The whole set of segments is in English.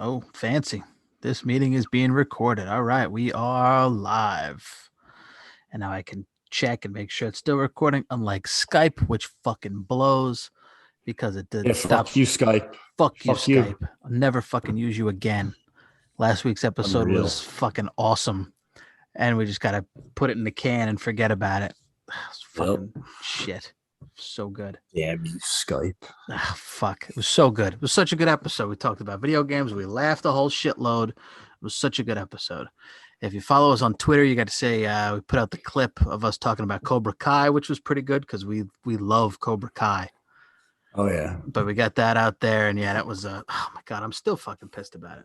Oh, fancy. This meeting is being recorded. All right, we are live. And now I can check and make sure it's still recording, unlike Skype, which fucking blows because it did Yeah, stop. fuck you, Skype. Fuck you, Fuck you. Skype. I'll never fucking use you again. Last week's episode Unreal. was fucking awesome. And we just got to put it in the can and forget about it. It's fucking shit. So good. Damn you, Skype. Fuck. It was so good. It was such a good episode. We talked about video games. We laughed a whole shitload. It was such a good episode. If you follow us on Twitter, you got to say we put out the clip of us talking about Cobra Kai, which was pretty good because we love Cobra Kai. Oh, yeah. But we got that out there, and yeah, that was oh my God, I'm still fucking pissed about it.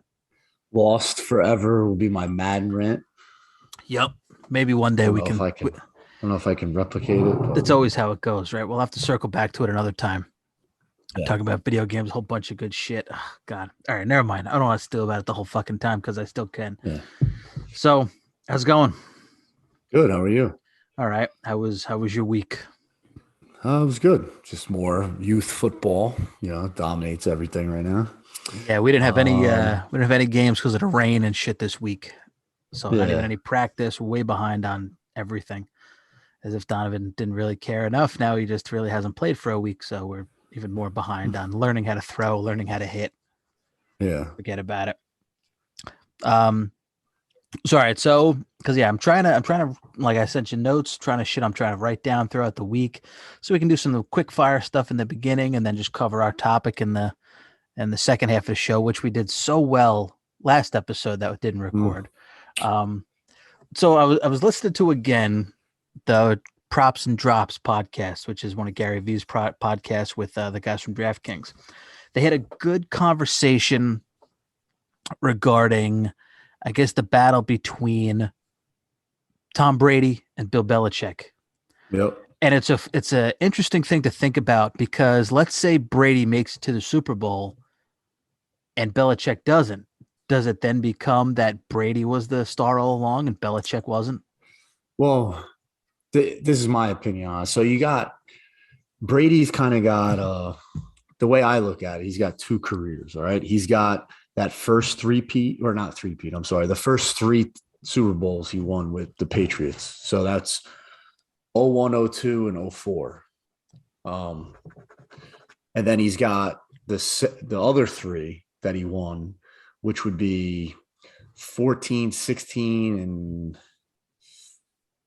Lost Forever will be my Madden rant. Yep. Maybe one day we can. I don't know if I can replicate it. But... That's always how it goes, right? We'll have to circle back to it another time. Yeah. Talking about video games, a whole bunch of good shit. Oh, God. All right, never mind. I don't want to steal about it the whole fucking time because I still can. Yeah. So, how's it going? Good. How are you? All right. How was your week? It was good. Just more youth football. Dominates everything right now. Yeah, we didn't have any games because of the rain and shit this week. So not even any practice. We're way behind on everything. As if Donovan didn't really care enough. Now he just really hasn't played for a week, so we're even more behind on learning how to throw, learning how to hit. Yeah. Forget about it. Sorry. So, because I'm trying to, like I sent you notes, I'm trying to write down throughout the week, so we can do some quick fire stuff in the beginning, and then just cover our topic in the second half of the show, which we did so well last episode that we didn't record. So I was listening to again the Props and Drops podcast, which is one of Gary Vee's podcasts with the guys from DraftKings. They had a good conversation regarding, I guess, the battle between Tom Brady and Bill Belichick. Yep. And it's a interesting thing to think about because let's say Brady makes it to the Super Bowl and Belichick doesn't. Does it then become that Brady was the star all along and Belichick wasn't? Well, this is my opinion on it. So you got Brady's kind of got the way I look at it, he's got two careers. All right. He's got that first the first three Super Bowls he won with the Patriots. So that's 01, 02, and 04. And then he's got the other three that he won, which would be 14, 16, and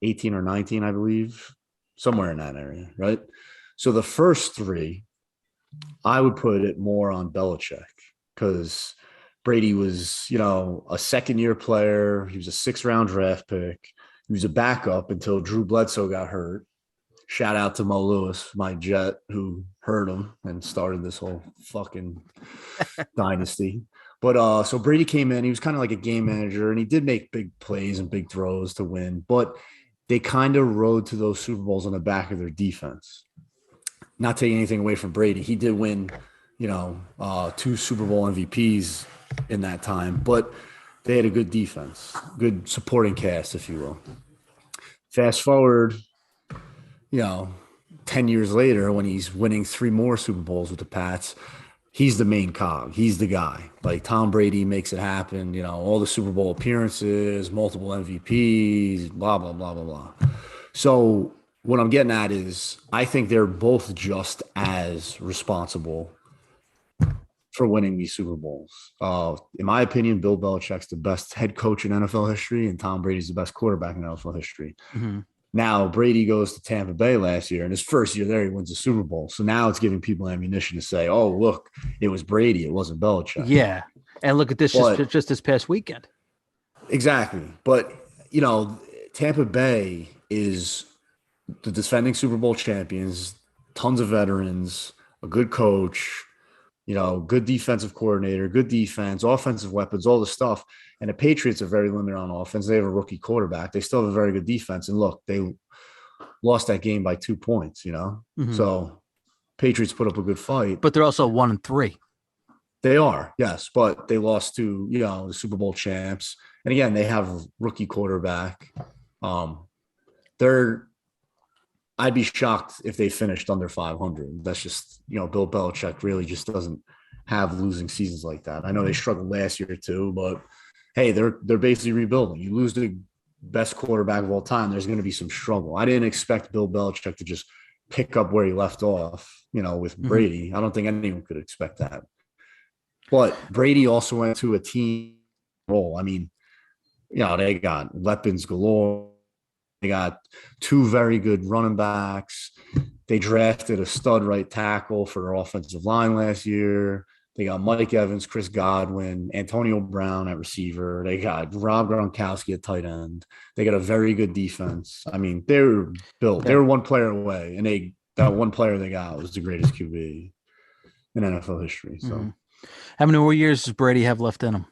18 or 19, I believe, somewhere in that area, right? So the first three, I would put it more on Belichick because Brady was, a second-year player. He was a 6th-round draft pick. He was a backup until Drew Bledsoe got hurt. Shout out to Mo Lewis, my Jet, who hurt him and started this whole fucking dynasty. But so Brady came in. He was kind of like a game manager, and he did make big plays and big throws to win. But they kind of rode to those Super Bowls on the back of their defense. Not taking anything away from Brady. He did win, 2 Super Bowl MVPs in that time. But they had a good defense, good supporting cast, if you will. Fast forward, 10 years later, when he's winning 3 more Super Bowls with the Pats, he's the main cog. He's the guy. Like Tom Brady makes it happen, all the Super Bowl appearances, multiple MVPs, blah, blah, blah, blah, blah. So what I'm getting at is I think they're both just as responsible for winning these Super Bowls. In my opinion, Bill Belichick's the best head coach in NFL history, and Tom Brady's the best quarterback in NFL history. Mm-hmm. Now, Brady goes to Tampa Bay last year, and his first year there, he wins the Super Bowl. So now it's giving people ammunition to say, oh, look, it was Brady. It wasn't Belichick. Yeah. And look at this just this past weekend. Exactly. But, Tampa Bay is the defending Super Bowl champions, tons of veterans, a good coach, good defensive coordinator, good defense, offensive weapons, all the stuff. And the Patriots are very limited on offense. They have a rookie quarterback. They still have a very good defense. And look, they lost that game by 2 points, Mm-hmm. So Patriots put up a good fight. But they're also 1-3. They are, yes. But they lost to, the Super Bowl champs. And again, they have a rookie quarterback. I'd be shocked if they finished under 500. That's just, Bill Belichick really just doesn't have losing seasons like that. I know they struggled last year too, but hey, they're basically rebuilding. You lose the best quarterback of all time, there's going to be some struggle. I didn't expect Bill Belichick to just pick up where he left off, with Mhm. Brady. I don't think anyone could expect that. But Brady also went to a team role. I mean, they got weapons galore. They got two very good running backs. They drafted a stud right tackle for their offensive line last year. They got Mike Evans, Chris Godwin, Antonio Brown at receiver. They got Rob Gronkowski at tight end. They got a very good defense. I mean, they were built. They Yeah. were one player away, and that one player they got was the greatest QB in NFL history. So, Mhm. How many more years does Brady have left in him?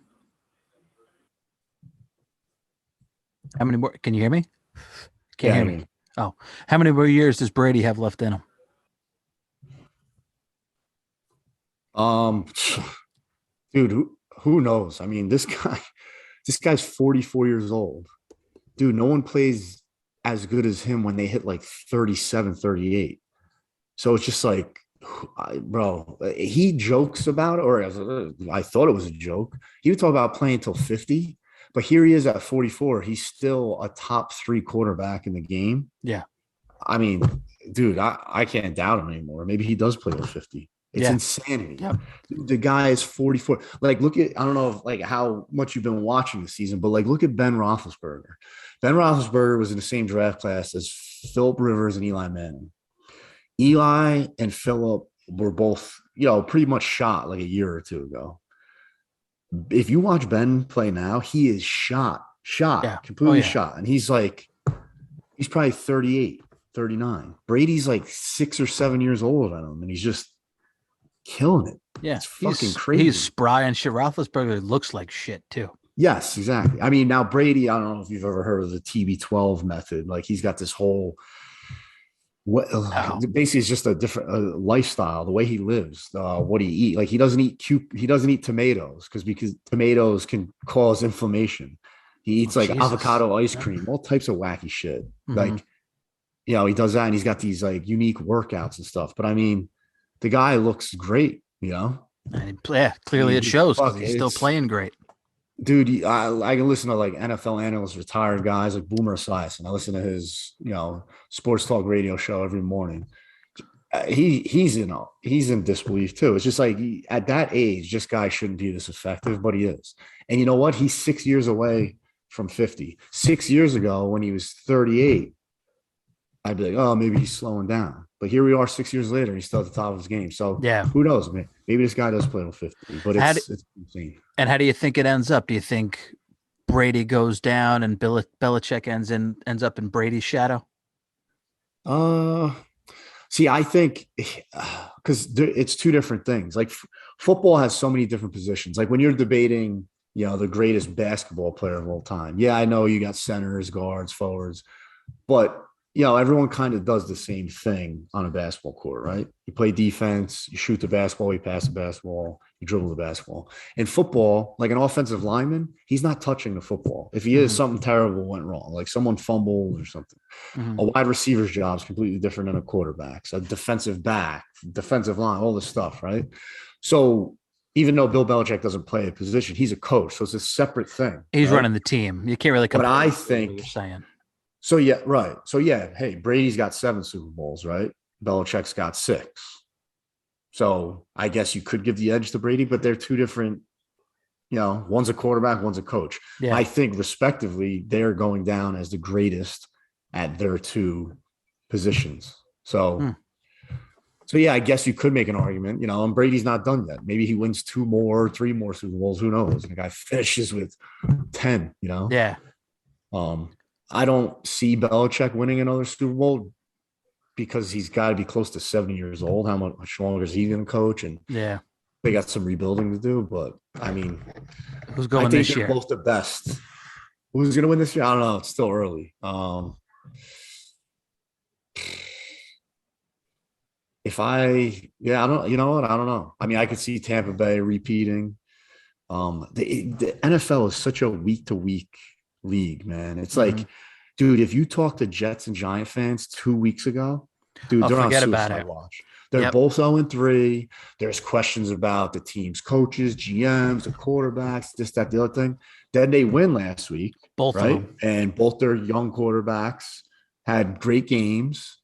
How many more? Can you hear me? Can't yeah, I hear me. mean, Oh, how many more years does Brady have left in him? um, dude, who knows? I mean, this guy's 44 years old. Dude, no one plays as good as him when they hit like 37, 38. So it's just like, bro, he jokes about it, or I thought it was a joke. He would talk about playing until 50, but here he is at 44. He's still a top three quarterback in the game. Yeah. I mean, dude, I can't doubt him anymore. Maybe he does play till 50. It's Yeah. insanity. Yep. The guy is 44. Like, look at, I don't know if, like, how much you've been watching the season, but like, look at Ben Roethlisberger. Ben Roethlisberger was in the same draft class as Philip Rivers and Eli Manning. Eli and Philip were both, pretty much shot like a year or two ago. If you watch Ben play now, he is shot, Yeah. Oh completely yeah. shot. And he's probably 38, 39. Brady's like 6 or 7 years older than him, and he's just killing it. Yeah. It's fucking He's crazy. spry and shit. Roethlisberger looks like shit too. Yes, exactly. I mean, now Brady, I don't know if you've ever heard of the TB12 method. Like, he's got this whole No. basically it's just a different lifestyle, the way he lives, what he eat. Like, he doesn't eat tomatoes because tomatoes can cause inflammation. He eats like Jesus. avocado ice Yeah. cream, all types of wacky shit. Mhm. Like, he does that, and he's got these like unique workouts and stuff. But I mean, the guy looks great. Yeah, clearly it shows because Fuck, he's still playing great. dude, I can listen to like NFL analysts, retired guys like Boomer Esiason. I listen to his, sports talk radio show every morning. He's in disbelief too. It's just like, at that age, this guy shouldn't be this effective, but he is. And you know what? He's 6 years away from 50. 6 years ago, when he was 38, I'd be like, oh, maybe he's slowing down. But here we are 6 years later, he's still at the top of his game. So Yeah. who knows, man? Maybe this guy does play till 50, but it's insane. And how do you think it ends up? Do you think Brady goes down and Belichick ends up in Brady's shadow? Uh, See, I think because it's two different things. Like, football has so many different positions. Like, when you're debating, the greatest basketball player of all time. Yeah, I know you got centers, guards, forwards, but everyone kind of does the same thing on a basketball court, right? You play defense, you shoot the basketball, you pass the basketball, you dribble the basketball. In football, like, an offensive lineman, he's not touching the football. If he is, something terrible went wrong, like someone fumbled or something. A wide receiver's job is completely different than a quarterback's. A defensive back, defensive line, all this stuff, right? So even though Bill Belichick doesn't play a position, he's a coach, so it's a separate thing. He's right? running the team. You can't really But compare. I What think you're saying. so. Yeah, right. So yeah, hey, Brady's got 7 Super Bowls, right? Belichick's got 6. So I guess you could give the edge to Brady, but they're two different. One's a quarterback, one's a coach. Yeah. I think, respectively, they're going down as the greatest at their two positions. So, yeah, I guess you could make an argument, and Brady's not done yet. Maybe he wins 2 more, 3 more Super Bowls. Who knows? And the guy finishes with 10, Yeah. I don't see Belichick winning another Super Bowl because he's got to be close to 70 years old. How much longer is he going to coach? And Yeah. they got some rebuilding to do. But, I mean, Who's going I think this they're year? both the best. Who's going to win this year? I don't know. It's still early. I don't, you know what? I don't know. I mean, I could see Tampa Bay repeating. The NFL is such a week to week league, man. It's like, dude, if you talk to Jets and Giant fans 2 weeks ago, dude, they're on forget about suicide it. watch. They're Yep. both 0-3. There's questions about the team's coaches, GMs, the quarterbacks, this, that, the other thing. Then they win last week, Both of right? them. And both their young quarterbacks had great games.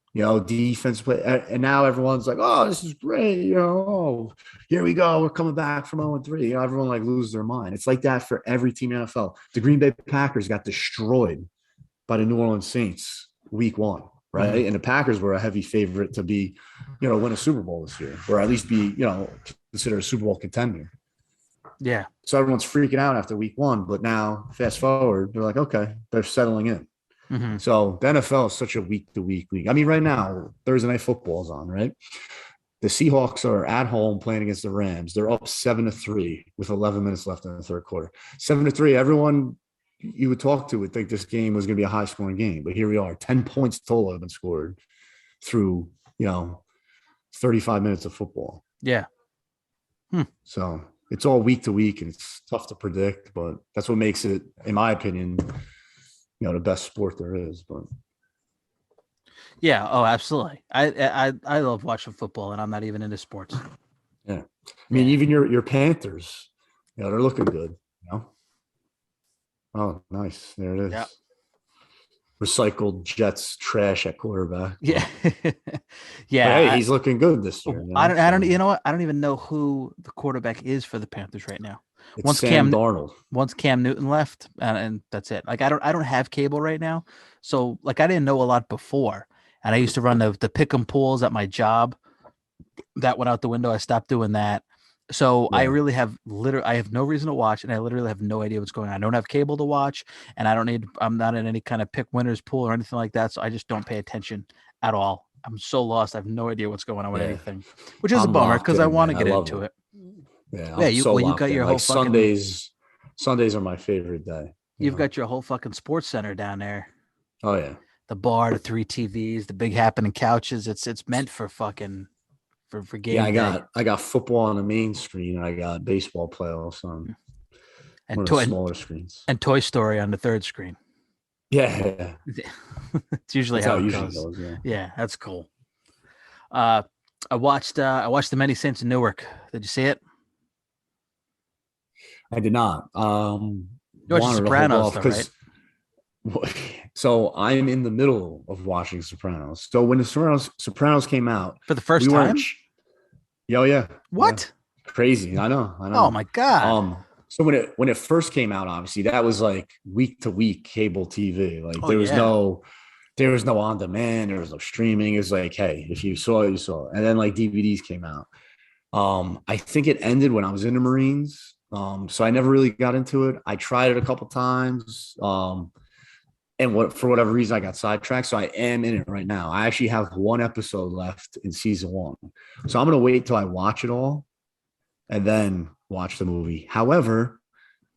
Defense play, and now everyone's like, "Oh, this is great!" Oh, here we go, we're coming back from 0-3. Everyone like loses their mind. It's like that for every team in the NFL. The Green Bay Packers got destroyed by the New Orleans Saints week 1, Mm-hmm. right? And the Packers were a heavy favorite to be, win a Super Bowl this year, or at least be, considered a Super Bowl contender. Yeah. So everyone's freaking out after week 1, but now fast forward, they're like, okay, they're settling in. Mm-hmm. So the NFL is such a week to week league. I mean, right now, Thursday Night Football is on, right? The Seahawks are at home playing against the Rams. They're up 7-3 with 11 minutes left in the third quarter. 7-3. Everyone you would talk to would think this game was going to be a high scoring game, but here we are. 10 points total have been scored through, 35 minutes of football. Yeah. So it's all week to week, and it's tough to predict, but that's what makes it, in my opinion, the best sport there is. But Yeah. Oh, absolutely. I love watching football, and I'm not even into sports. yeah, I mean, even your Panthers, they're looking good. Oh, nice. There it is. Yeah. Recycled Jets trash at quarterback. Yeah. But Yeah. hey, he's looking good this year. I don't. You know what? I don't even know who the quarterback is for the Panthers right now. It's Sam Darnold. Once Cam Newton left, and that's it. Like I don't have cable right now, so like I didn't know a lot before, and I used to run the pick 'em pools at my job. That went out the window. I stopped doing that. So I Yeah. really have I have no reason to watch, and I literally have no idea what's going on. I don't have cable to watch, and I'm not in any kind of pick winners pool or anything like that. So I just don't pay attention at all. I'm so lost. I have no idea what's going on with Yeah. anything, which is a I'm bummer locked because I in, want to man. I get love into it. Yeah, Yeah, I'm so you locked got in. your Like whole fucking Sundays are my favorite day. you've got your whole fucking sports center down there. Oh yeah. The bar, the 3 TVs, the big happening couches. It's meant for fucking for Yeah, game I day. got football on the main screen, and I got baseball playoffs on And one of the toy smaller screens. and Toy Story on the third screen. Yeah. It's usually That's how how it it usually goes. goes. Yeah. Yeah, that's cool. I watched the Many Saints in Newark. Did you see it? I did not. You watched The Wanted to hold Sopranos off though, right? because so I'm in the middle of watching Sopranos. So when the Sopranos came out, For the first we weren't. time? Yeah. What? Crazy. I Oh know. my god. So when it first came out, obviously that was like week to week cable TV. Like Oh there was yeah. no on demand, there was no streaming. It's like, hey, if you saw it, you saw it. And then like DVDs came out. I think it ended when I was in the Marines. So I never really got into it. I tried it a couple times. And for whatever reason I got sidetracked. So I am in it right now. I actually have one episode left in season 1. So I'm gonna wait till I watch it all and then watch the movie. However,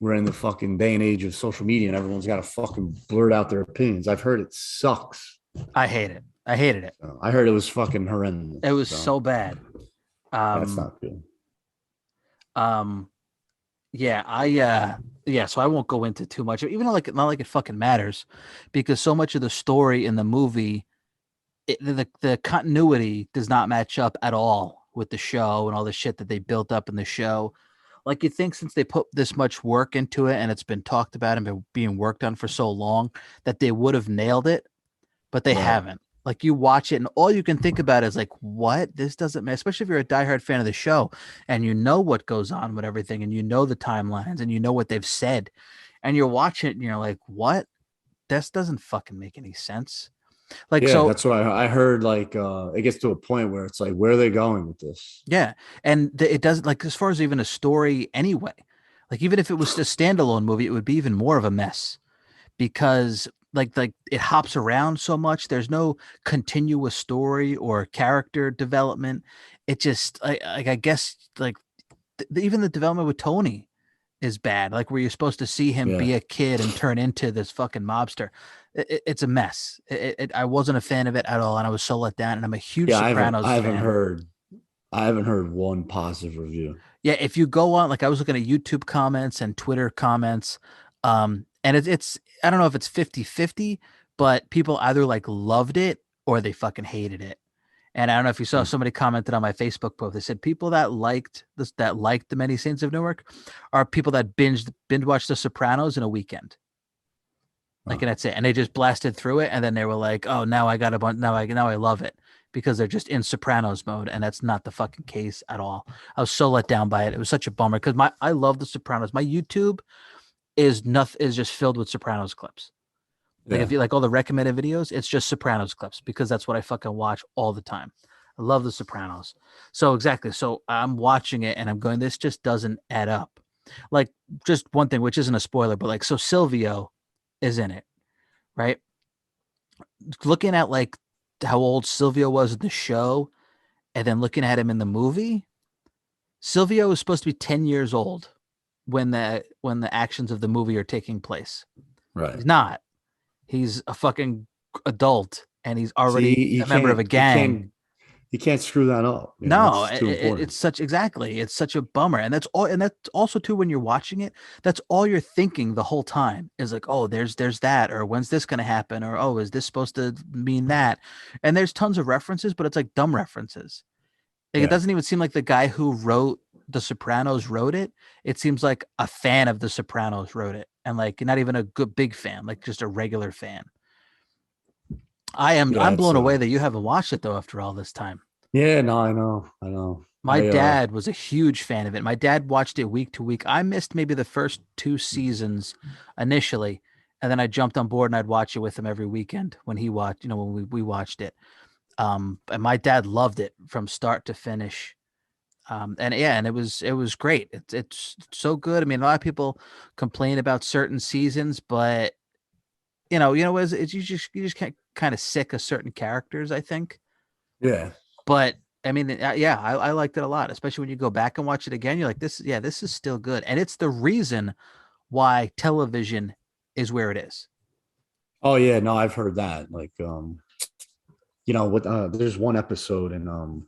we're in the fucking day and age of social media and everyone's got to fucking blurt out their opinions. I've heard it sucks. I hate it. I hated it. So I heard it was fucking horrendous. It was so bad. That's not good. Yeah, so I won't go into too much, even though not like it fucking matters, because so much of the story in the movie, the continuity does not match up at all with the show and all the shit that they built up in the show. Like you think since they put this much work into it and it's been talked about and been being worked on for so long that they would have nailed it, but they haven't. Like you watch it and all you can think about is like, what? This doesn't matter, especially if you're a diehard fan of the show and you know what goes on with everything and you know the timelines and you know what they've said and you're watching it and you're like, what? This doesn't fucking make any sense. Like, Yeah, so that's what I heard. Like, it gets to a point where it's like, where are they going with this? yeah. And it doesn't, like, as far as even a story anyway, like even if it was a standalone movie, it would be even more of a mess because like it hops around so much. There's no continuous story or character development. It just I guess like even the development with Tony is bad. Like where you're supposed to see him Yeah. be a kid and turn into this fucking mobster. It's a mess. I wasn't a fan of it at all, and I was so let down. And I'm a huge Yeah, Sopranos I haven't fan. heard one positive review. Yeah, if you go on, like I was looking at YouTube comments and Twitter comments, and it's I don't know if it's 50-50, but people either like loved it or they fucking hated it. And I don't know if you saw, somebody commented on my Facebook post. They said people that liked this, that liked the Many Saints of Newark, are people that binge watched The Sopranos in a weekend. Like, Oh, and that's it. And they just blasted through it, and then they were like, "Oh, now I got a bunch. Now I love it," because they're just in Sopranos mode, and that's not the fucking case at all. I was so let down by it. It was such a bummer because I love The Sopranos. My YouTube is just filled with Sopranos clips. Like, if yeah. you like all the recommended videos, it's just Sopranos clips because that's what I fucking watch all the time. I love The Sopranos. So exactly. So I'm watching it and I'm going, this just doesn't add up. Like, just one thing, which isn't a spoiler, but like, so Silvio is in it, right? Looking at like how old Silvio was in the show and then looking at him in the movie, Silvio is supposed to be 10 years old when the actions of the movie are taking place. Right. He's not. He's a fucking adult and he's See, already you a member of can't, a gang. you can't screw that up. You know, No, it's too important. it's such exactly. It's such a bummer, and that's also too when you're watching it. That's all you're thinking the whole time is like, oh, there's that, or when's this going to happen, or oh, is this supposed to mean that? And there's tons of references, but it's like dumb references. Like, it Yeah. doesn't even seem like the guy who wrote The Sopranos wrote it. It seems like a fan of The Sopranos wrote it, and like not even a good big fan, like just a regular fan. Yeah. I'm It's blown away that you haven't watched it though after all this time. yeah, no, I know. I know. My dad was a huge fan of it. My dad watched it week to week. I missed maybe the first two seasons initially, and then I jumped on board and I'd watch it with him every weekend when he watched, when we watched it. And my dad loved it from start to finish. And yeah, and it was great. It's so good. I mean, a lot of people complain about certain seasons, but it's you just can't kind of sick of certain characters, I think. Yeah. But I mean, yeah, I liked it a lot, especially when you go back and watch it again. You're like, this is still good, and it's the reason why television is where it is. Oh yeah, no, I've heard that. Like what there's one episode in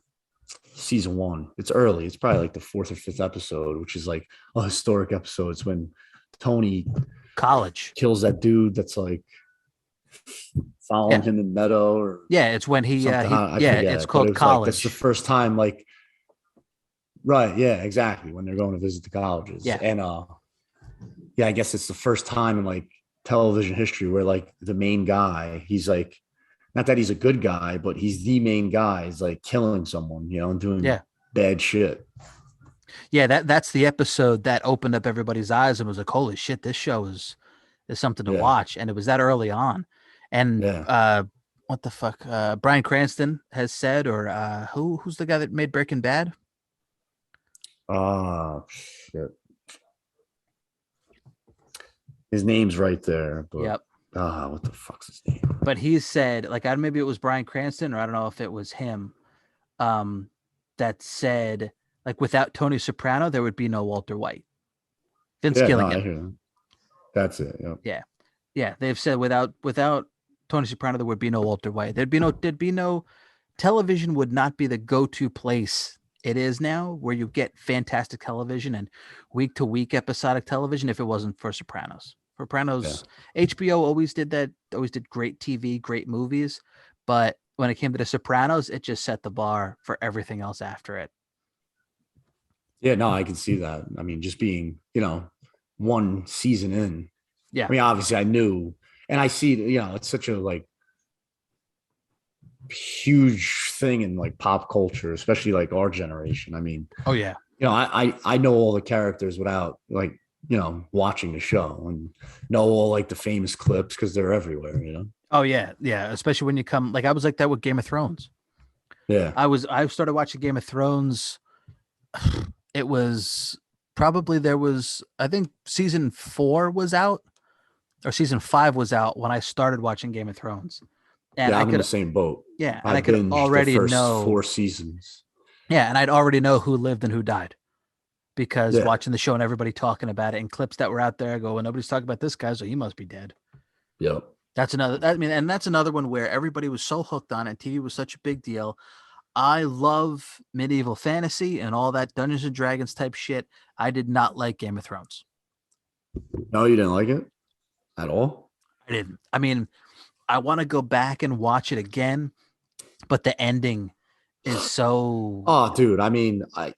season one. It's early. It's probably like the fourth or fifth episode, which is like a historic episode. It's when Tony College, kills that dude that's like following yeah, him in the meadow or yeah, it's when something. I yeah, it's forget, but it called was like that's the College, first time, like, right, yeah, exactly, when they're going to visit the colleges, yeah, and yeah, I guess it's the first time in like television history where like the main guy, he's like, not that he's a good guy, but he's the main guy. He's like killing someone, and doing yeah, bad shit. yeah. That's the episode that opened up everybody's eyes and was like, holy shit, this show is something to Yeah, watch, and it was that early on, and yeah. what the fuck, Bryan Cranston has said, or who's the guy that made Breaking Bad? Shit. His name's right there, but Yep. what the fuck's his name? But he said, like, I maybe it was Bryan Cranston, or I don't know if it was him, um, that said, like, without Tony Soprano, there would be no Walter White. Vince Yeah, no, I Gilligan. hear that. That's it. Yep. Yeah, yeah. They've said without Tony Soprano, there would be no Walter White. There'd be no television would not be the go-to place it is now, where you get fantastic television and week to week episodic television if it wasn't for Sopranos. Yeah. Sopranos, HBO always did that, always did great TV, great movies, but when it came to the Sopranos, it just set the bar for everything else after it. Yeah, no, I can see that. I mean, just being, one season in. Yeah. I mean, obviously I knew, and I see, it's such a like huge thing in like pop culture, especially like our generation. I mean, Oh yeah. I know all the characters without like, watching the show and know all like the famous clips because they're everywhere. Oh yeah. Yeah. Especially when you come, like, I was like that with Game of Thrones. Yeah. I started watching Game of Thrones. It was probably, there was, I think season 4 was out, or season 5 was out when I started watching Game of Thrones. And Yeah, I I'm in could the same boat. Yeah, and I I could binged the already first know, 4 seasons. yeah, and I'd already know who lived and who died because Yeah. watching the show and everybody talking about it and clips that were out there, I go, well, nobody's talking about this guy, so he must be dead. Yep. That's another, I mean, and that's another one where everybody was so hooked on it. TV was such a big deal. I love medieval fantasy and all that Dungeons and Dragons type shit. I did not like Game of Thrones. No, you didn't like it at all? I didn't. I mean, I want to go back and watch it again, but the ending is so. Oh, dude. I mean, I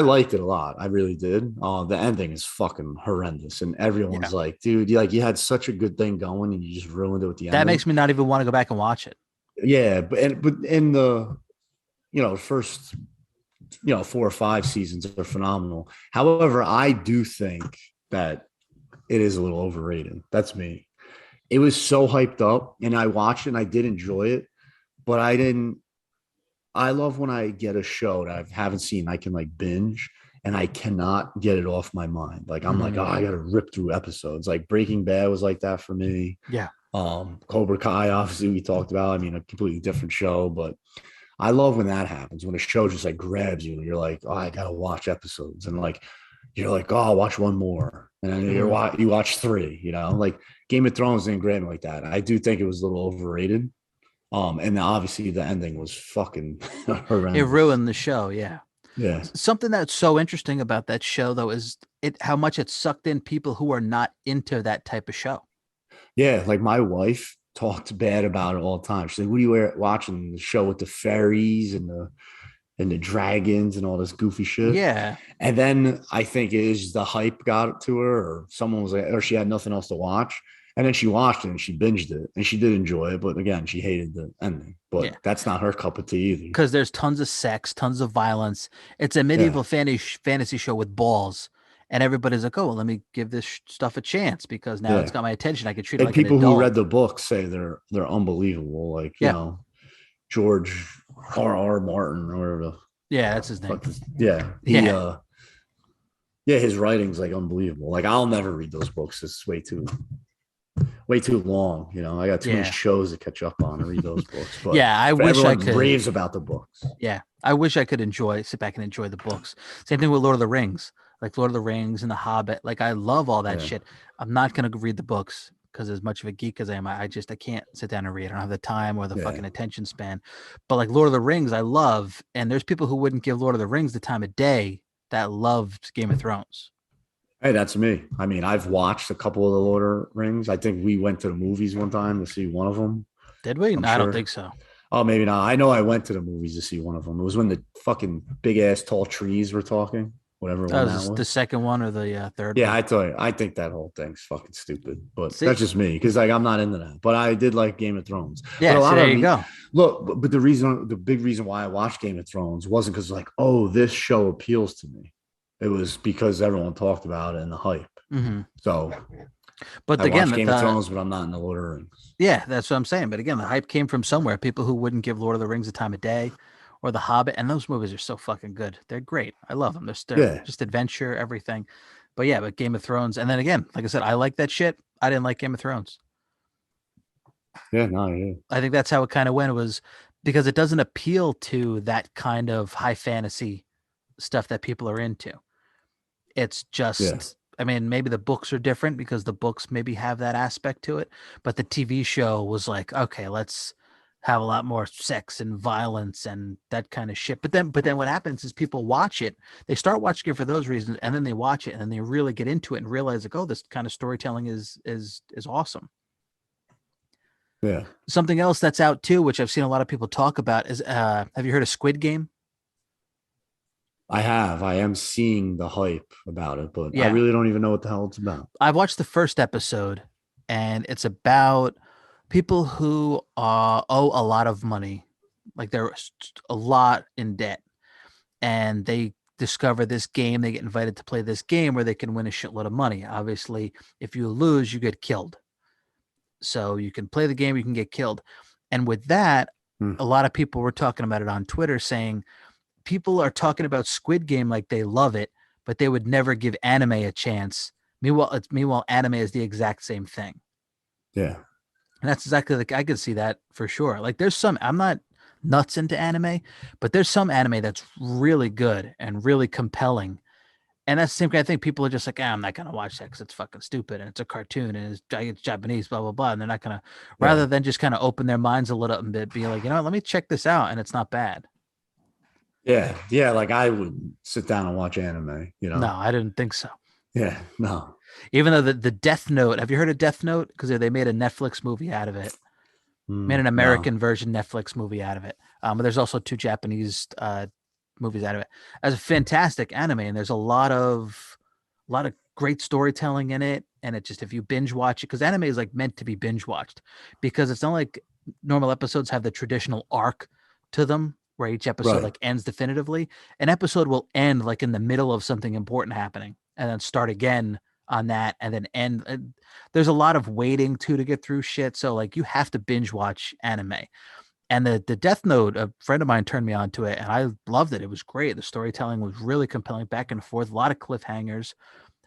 liked it a lot. I really did. The ending is fucking horrendous, and Yeah, everyone's like, dude, you had such a good thing going, and you just ruined it with the that ending. makes me not even want to go back and watch it. Yeah, but in the first 4 or 5 seasons are phenomenal. However, I do think that it is a little overrated. That's me. It was so hyped up, and I watched it and I did enjoy it, but I didn't. I love when I get a show that I haven't seen, I can like binge and I cannot get it off my mind. Like I'm like, oh, Mhm. I gotta rip through episodes. Like Breaking Bad was like that for me. Yeah, Cobra Kai, obviously we talked about. I mean, a completely different show, but I love when that happens, when a show just like grabs you and you're like, oh, I gotta watch episodes. And like you're like, oh, I'll watch one more. And then Mhm. you watch three, like Game of Thrones didn't grab me like that. I do think it was a little overrated. And obviously the ending was fucking It horrendous. ruined the show. Yeah. Yeah. Something that's so interesting about that show, though, is how much it sucked in people who are not into that type of show. Yeah. Like my wife talked bad about it all the time. She's like, what are you watching? The show with the fairies and the dragons and all this goofy shit. Yeah, And then I think it is the hype got to her, or someone was like, or she had nothing else to watch. And then she watched it and she binged it and she did enjoy it. But again, she hated the ending. yeah. But that's not her cup of tea either. Because there's tons of sex, tons of violence. It's a Yeah. medieval fantasy show with balls, and everybody's like, "Oh, well, let me give this stuff a chance because now it's Yeah. got my attention. I can treat it And like an people who adult." read the book say they're unbelievable. Like, Yeah, George R. Martin or whatever yeah, that's his name. fuck this. Yeah. Yeah, Yeah, his writing's like unbelievable. Like I'll never read those books. It's way too long. I got too many yeah, shows to catch up on and read those books. But yeah. I for wish I everyone could. raves about the books. Yeah, I wish I could sit back and enjoy the books. Same thing with Lord of the Rings, like Lord of the Rings and The Hobbit. Like I love all that Yeah. shit. I'm not gonna read the books because as much of a geek as I am, I can't sit down and read. I don't have the time or the Yeah. fucking attention span. But like Lord of the Rings, I love, and there's people who wouldn't give Lord of the Rings the time of day that loved Game of Thrones. Hey, that's me. I mean, I've watched a couple of the Lord of the Rings. I think we went to the movies one time to see one of them. Did we? I'm No, I don't think sure. so. Oh, maybe not. I know I went to the movies to see one of them. It was when the fucking big ass tall trees were talking, whatever That one that was the was. second one or the third Yeah, one. I tell you, I think that whole thing's fucking stupid, but See, that's just me because like I'm not into that. But I did like Game of Thrones. But yeah. a So lot there of you me go. look, but the big reason why I watched Game of Thrones wasn't because like, oh, this show appeals to me. It was because everyone talked about it and the hype. Hmm. So But I again, watched Game of Thrones, but I'm not in the Lord of the Rings. yeah, that's what I'm saying. But again, the hype came from somewhere. People who wouldn't give Lord of the Rings the time of day or The Hobbit. And those movies are so fucking good. They're great. I love them. They're Yeah, just adventure, everything. But yeah, but Game of Thrones. And then again, like I said, I like that shit. I didn't like Game of Thrones. yeah, no, yeah, I think that's how it kind of went. It was because it doesn't appeal to that kind of high fantasy stuff that people are into. It's yeah, just, I mean, maybe the books are different because the books maybe have that aspect to it, but the TV show was like, okay, let's have a lot more sex and violence and that kind of shit. But then what happens is people watch it, they start watching it for those reasons, and then they watch it and then they really get into it and realize like, oh, this kind of storytelling is awesome. yeah. Something else that's out too, which I've seen a lot of people talk about, is have you heard of Squid Game? I have. I am seeing the hype about it, but I Yeah. really don't even know what the hell it's about. I've watched the first episode, and it's about people who owe a lot of money, like they're a lot in debt, and they discover this game. They get invited to play this game where they can win a shitload of money. Obviously, if you lose, you get killed. So you can play the game, you can get killed, and with that, Hmm. a lot of people were talking about it on Twitter, saying people are talking about Squid Game like they love it, but they would never give anime a chance. Meanwhile, anime is the exact same thing, Yeah, and that's exactly like I could see that for sure. Like, there's some I'm not nuts into anime, but there's some anime that's really good and really compelling. And that's the same kind of thing. People are just like, I'm not gonna watch that because it's fucking stupid and it's a cartoon and it's Japanese, blah blah blah. And they're not gonna, yeah, rather than just kind of open their minds a little bit, be like, let me check this out, and it's not bad. yeah, yeah. Like I would sit down and watch anime. No, I didn't think so. Yeah, no. Even though the Death Note, have you heard of Death Note? Because they made a Netflix movie out of it, made an No. American version Netflix movie out of it. But there's also 2 Japanese movies out of it. As a fantastic anime, and there's a lot of great storytelling in it. And it just, if you binge watch it, because anime is like meant to be binge watched, because it's not like normal episodes have the traditional arc to them where each episode Right. like ends definitively. An episode will end like in the middle of something important happening and then start again on that and then end. There's a lot of waiting to get through shit. So like you have to binge watch anime. And the Death Note, a friend of mine turned me on to it, and I loved it. It was great. The storytelling was really compelling, back and forth, a lot of cliffhangers.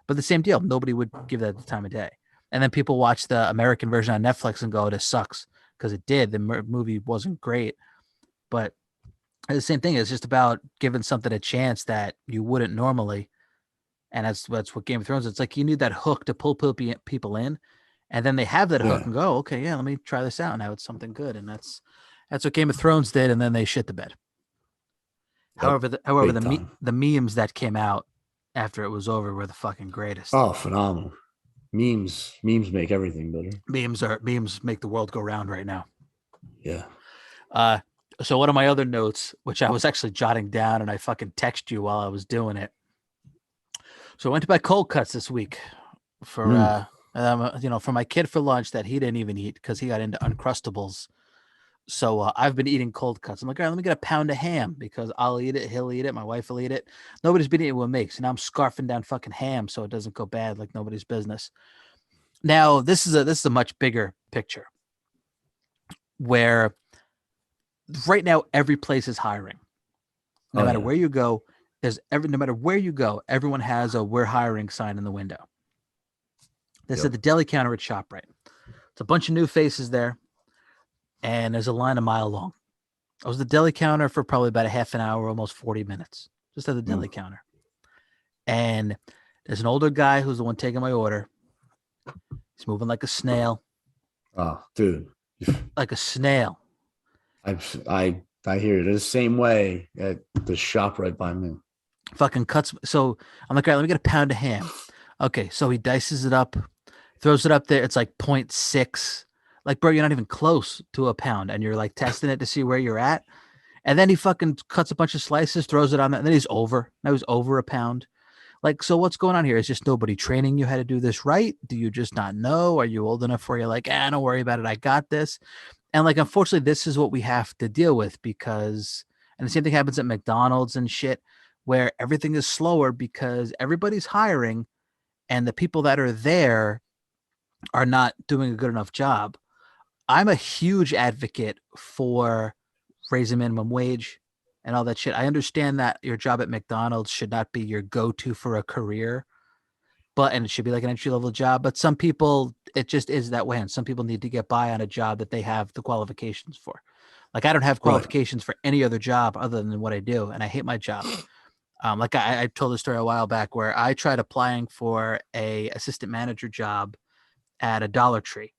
But the same deal, nobody would give that the time of day. And then people watch the American version on Netflix and go, "This sucks," because it did. The movie wasn't great, but the same thing. It's just about giving something a chance that you wouldn't normally. And that's what Game of Thrones. It's like you need that hook to pull people in, and then they have that hook Yeah. and go, "Okay, yeah, let me try this out." Now it's something good, and that's what Game of Thrones did. And then they shit the bed. Yep. However, Big time. the memes that came out after it was over were the fucking greatest. Oh, phenomenal. Memes make everything better. Memes make the world go round right now. Yeah. Uh, so one of my other notes, which I was actually jotting down, and I fucking text you while I was doing it. So I went to buy cold cuts this week for Mm. for my kid for lunch that he didn't even eat because he got into Uncrustables. So I've been eating cold cuts. I'm like, all right, let me get a pound of ham because I'll eat it, he'll eat it, my wife will eat it. Nobody's been eating what makes, and I'm scarfing down fucking ham so it doesn't go bad like nobody's business. Now this is a much bigger picture where right now every place is hiring. No Oh matter yeah. where you go, no matter where you go, everyone has a "we're hiring" sign in the window. This is Yep. at the deli counter at ShopRite. It's a bunch of new faces there, and there's a line a mile long. I was at the deli counter for probably about a half an hour, almost 40 minutes, just at the deli Mm. counter. And there's an older guy who's the one taking my order. He's moving like a snail, Oh, dude. like a snail. I hear it the same way at the shop right by me. Fucking cuts. So I'm like, all right, let me get a pound of ham. Okay, so he dices it up, throws it up there. It's like 0.6. Like, bro, you're not even close to a pound, and you're like testing it to see where you're at. And then he fucking cuts a bunch of slices, throws it on that, and then he's over. Now he's over a pound. Like, so what's going on here? Is just nobody training you how to do this right? Do you just not know? Are you old enough where you're like, don't worry about it, I got this? And like, unfortunately, this is what we have to deal with because, and the same thing happens at McDonald's and shit, where everything is slower because everybody's hiring and the people that are there are not doing a good enough job. I'm a huge advocate for raising minimum wage and all that shit. I understand that your job at McDonald's should not be your go-to for a career, and it should be like an entry-level job. But some people, it just is that way, and some people need to get by on a job that they have the qualifications for. Like I don't have Right. qualifications for any other job other than what I do, and I hate my job. Like I told a story a while back where I tried applying for a assistant manager job at a Dollar Tree.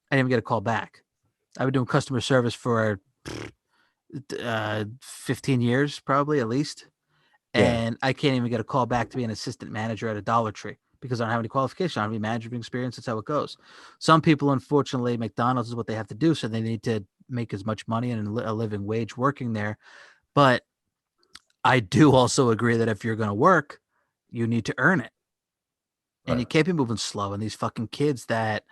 I didn't even get a call back. I've been doing customer service for 15 years, probably at least. Yeah. And I can't even get a call back to be an assistant manager at a Dollar Tree because I don't have any qualifications. I don't have any management experience. That's how it goes. Some people, unfortunately, McDonald's is what they have to do. So they need to make as much money and a living wage working there. But I do also agree that if you're going to work, you need to earn it. And Right. you can't be moving slow. And these fucking kids that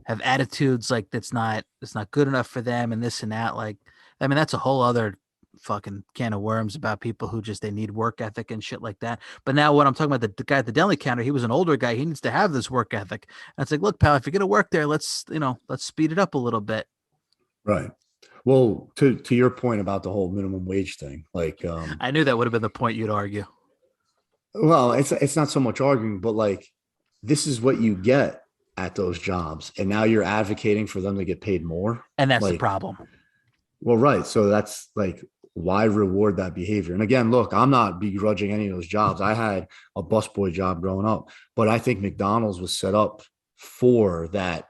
have attitudes like it's not good enough for them and this and that. Like, I mean, that's a whole other fucking can of worms about people who just they need work ethic and shit like that. But now what I'm talking about, the guy at the deli counter, he was an older guy. He needs to have this work ethic. And it's like, look, pal, if you're gonna work there, let's speed it up a little bit. Right. Well, to your point about the whole minimum wage thing, like I knew that would have been the point you'd argue. well, it's not so much arguing, but like this is what you get at those jobs, and now you're advocating for them to get paid more. And that's the Like, problem. well, right. So that's like why reward that behavior? And again, look, I'm not begrudging any of those jobs. I had a busboy job growing up, but I think McDonald's was set up for that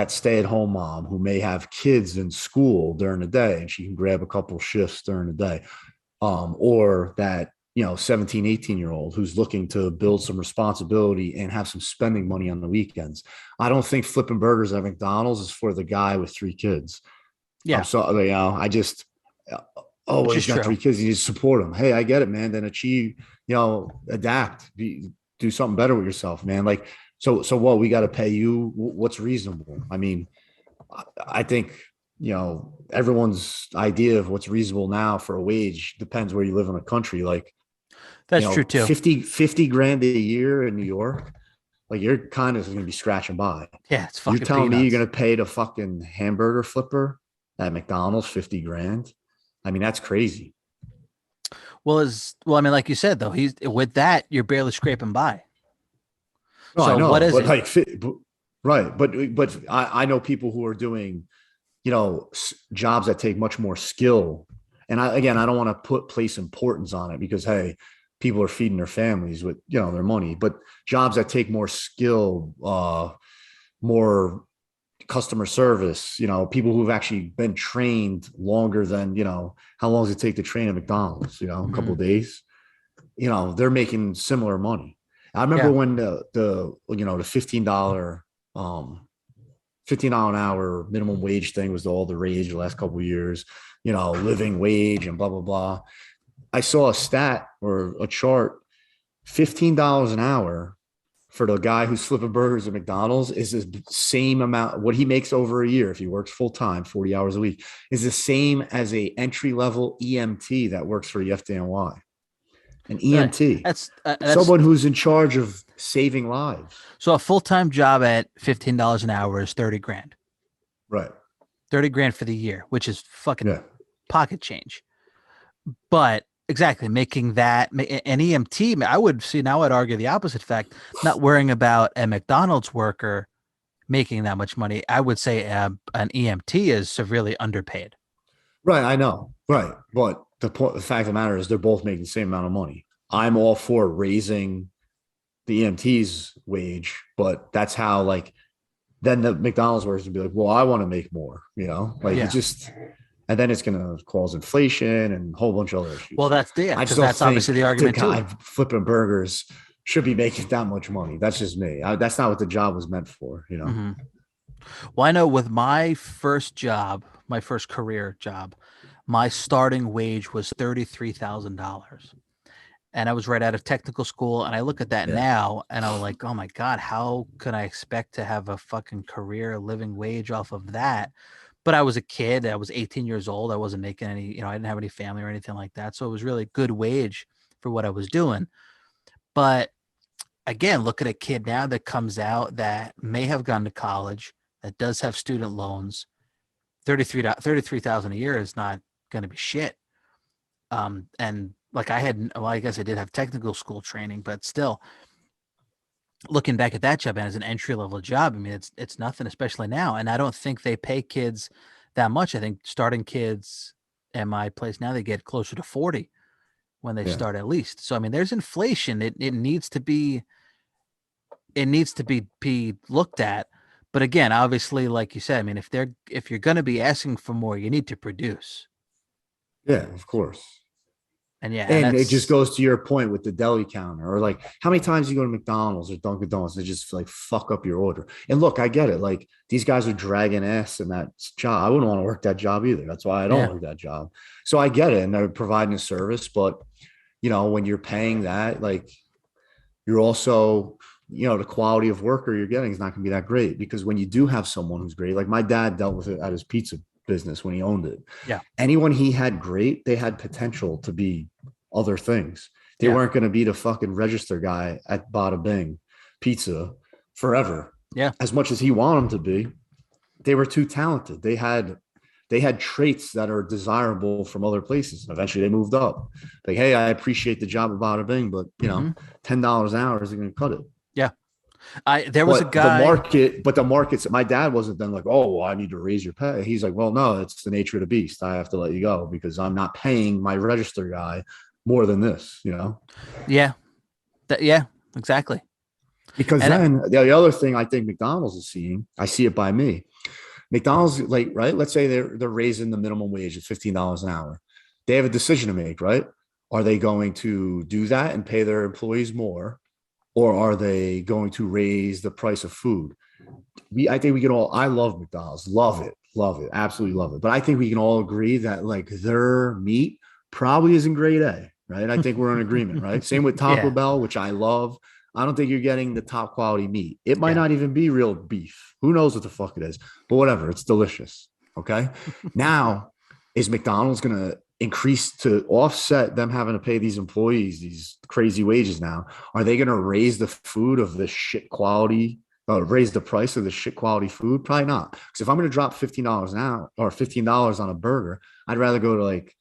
stay-at-home mom who may have kids in school during the day and she can grab a couple shifts during the day, or that 17, 18-year-old who's looking to build some responsibility and have some spending money on the weekends. I don't think flipping burgers at McDonald's is for the guy with 3 kids. Yeah. I'm sorry, I just Oh, well, which is he's got true. 3 kids. You need to support him. Hey, I get it, man. Then achieve, adapt, do something better with yourself, man. Like, so what? We got to pay you. What's reasonable? I mean, I think, everyone's idea of what's reasonable now for a wage depends where you live in the country. Like, That's true too. 50 grand a year in New York, like you're kind of going to be scratching by. Yeah, it's You're fucking telling me you're peanuts. going to pay the fucking hamburger flipper at McDonald's 50 grand? I mean, that's crazy. I mean, like you said though, he's with that you're barely scraping by. No, I So what know, is but it? right. But I know people who are doing, jobs that take much more skill. And I don't want to place importance on it because, hey, people are feeding their families with, their money, but jobs that take more skill, more customer service, people who've actually been trained longer than, how long does it take to train at McDonald's, a couple Mhm. of days, they're making similar money. I remember Yeah. when the um $15 an hour minimum wage thing was all the rage the last couple of years, living wage and blah blah blah. I saw a stat or a chart, $15 an hour for the guy who's flipping burgers at McDonald's is the same amount. What he makes over a year if he works full time, 40 hours a week, is the same as a entry level EMT that works for the FDNY. An Right. EMT, That's someone who's in charge of saving lives. so a full-time job at $15 an hour is 30 grand. Right. 30 grand for the year, which is fucking Yeah. pocket change. But exactly making that an EMT, I would see now I'd argue the opposite fact, not worrying about a McDonald's worker making that much money. I would say an EMT is severely underpaid. Right. I know. Right. But the fact of the matter is they're both making the same amount of money. I'm all for raising the EMT's wage, but that's how, like, then the McDonald's workers would be like, well, I want to make more, like it Yeah. just, and then it's going to cause inflation and a whole bunch of other Well, issues. that's I just because don't that's obviously think the the argument too. guy flipping burgers should be making that much money. That's just me. That's not what the job was meant for. Hmm. Well, I know with my first job, my first career job, my starting wage was $33,000. And I was right out of technical school. And I look at that Yeah. now and I'm like, oh my God, how could I expect to have a fucking career living wage off of that? But I was a kid. I was 18 years old. I wasn't making any, I didn't have any family or anything like that. So it was really good wage for what I was doing. But again, look at a kid now that comes out that may have gone to college, that does have student loans. 33,000 a year is not going to be shit. And like I guess I did have technical school training, but still, looking back at that job and as an entry level job, I mean, it's nothing, especially now. And I don't think they pay kids that much. I think starting kids at my place now they get closer to 40 when they Yeah. start at least. So I mean, there's inflation. It needs to be be looked at. But again, obviously, like you said, I mean, if you're going to be asking for more, you need to produce. Yeah, of course. And yeah, and And it just that's goes to your point with the deli counter, or like how many times you go to McDonald's or Dunkin' Donuts and they just like fuck up your order. And look, I get it. Like these guys are dragging ass in that job. I wouldn't want to work that job either. That's why I don't yeah, work that job. So I get it. And they're providing a service, but when you're paying that, like you're also, the quality of worker you're getting is not going to be that great because when you do have someone who's great, like my dad dealt with it at his pizza business when he owned it. yeah, Anyone he had great, they had potential to be other things. They yeah, weren't going to be the fucking register guy at Bada Bing Pizza forever. yeah, As much as he wanted them to be, they were too talented. They had traits that are desirable from other places. Eventually they moved up. Like, hey, I appreciate the job at Bada Bing, but hmm $10 an hour isn't going to cut it. yeah. I there was a But the guy. market, but the markets, my dad wasn't then like, oh, well, I need to raise your pay. He's like, well, no, it's the nature of the beast. I have to let you go because I'm not paying my register guy more than this. Yeah, yeah, exactly. Because And then the other thing I think McDonald's is seeing, I see it by me. McDonald's, like, right? Let's say they're raising the minimum wage at $15 an hour. They have a decision to make, right? Are they going to do that and pay their employees more? Or are they going to raise the price of food? I think we can all, I love McDonald's, love it, Love it. Absolutely love it. But I think we can all agree that like their meat probably isn't grade A, right? I think we're in agreement, right? Same with Taco Yeah. Bell, which I love. I don't think you're getting the top quality meat. It might Yeah. not even be real beef. Who knows what the fuck it is? But whatever, it's delicious. Okay. Now, is McDonald's going to increase to offset them having to pay these employees these crazy wages now? Are they going to raise the food of this shit quality, raise the price of the shit quality food? Probably not. Because if I'm going to drop $15 now or $15 on a burger, I'd rather go to like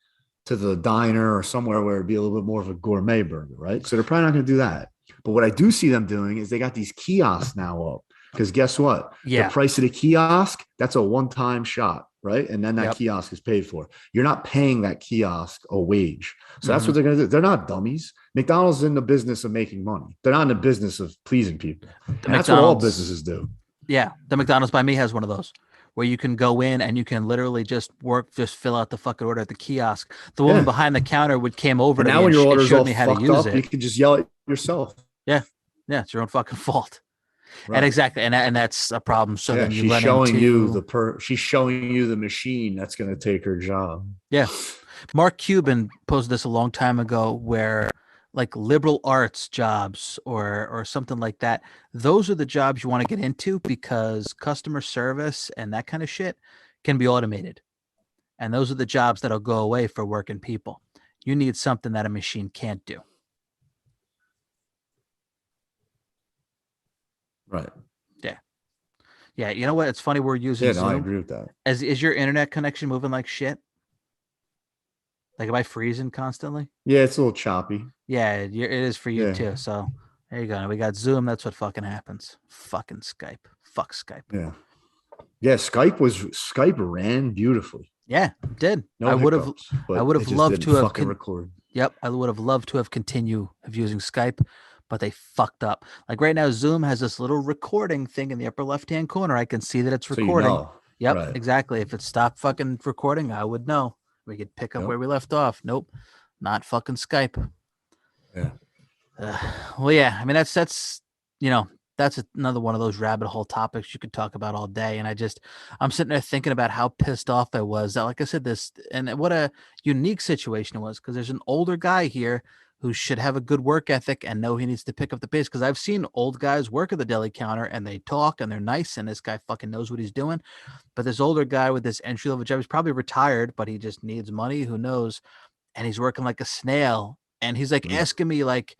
to the diner or somewhere where it'd be a little bit more of a gourmet burger, right? So they're probably not going to do that. But what I do see them doing is they got these kiosks now up. Because guess what? The Yeah. price of the kiosk, that's a one-time shot, right? And then that Yep. kiosk is paid for. You're not paying that kiosk a wage. So that's Mhm. what they're going to do. They're not dummies. McDonald's is in the business of making money. They're not in the business of pleasing people. The And that's what all McDonald's, businesses do. yeah, the McDonald's by me has one of those where you can go in and you can literally just fill out the fucking order at the kiosk. The woman Yeah. behind the counter came over And to now me when and, your and order's showed all me how to fucked use up, you it. can just yell at yourself. Yeah. Yeah. It's your own fucking fault. And Right. exactly. And that's a problem. So Yeah. then you She's run showing you into, she's showing you the machine that's going to take her job. yeah. Mark Cuban posted this a long time ago where like liberal arts jobs or something like that, those are the jobs you want to get into because customer service and that kind of shit can be automated. And those are the jobs that'll go away for working people. You need something that a machine can't do. Right. Yeah. Yeah. You know what? It's funny we're using Yeah, no, I Zoom. agree with that. Is your internet connection moving like shit? Like, am I freezing constantly? Yeah, it's a little choppy. Yeah, it is for you Yeah. too. So there you go. We got Zoom. That's what fucking happens. Fucking Skype. Fuck Skype. Yeah. Yeah, Skype ran beautifully. Yeah, it did. No hiccups, I but would it have just loved didn't to have fucking record. yep, I would have loved to have continued of using Skype, but they fucked up. Like right now, Zoom has this little recording thing in the upper left hand corner. I can see that it's So you recording. know. Yep, Right. exactly. If it stopped fucking recording, I would know. We could pick up Yep. where we left off. Nope, not fucking Skype. Yeah. Well, yeah. I mean, that's you know that's another one of those rabbit hole topics you could talk about all day. And I'm sitting there thinking about how pissed off I was that, like I said, this and what a unique situation it was because there's an older guy here who should have a good work ethic and know he needs to pick up the pace. Because I've seen old guys work at the deli counter and they talk and they're nice and this guy fucking knows what he's doing. But this older guy with this entry level job, he's probably retired, but he just needs money. Who knows? And he's working like a snail. And he's like Yeah. asking me like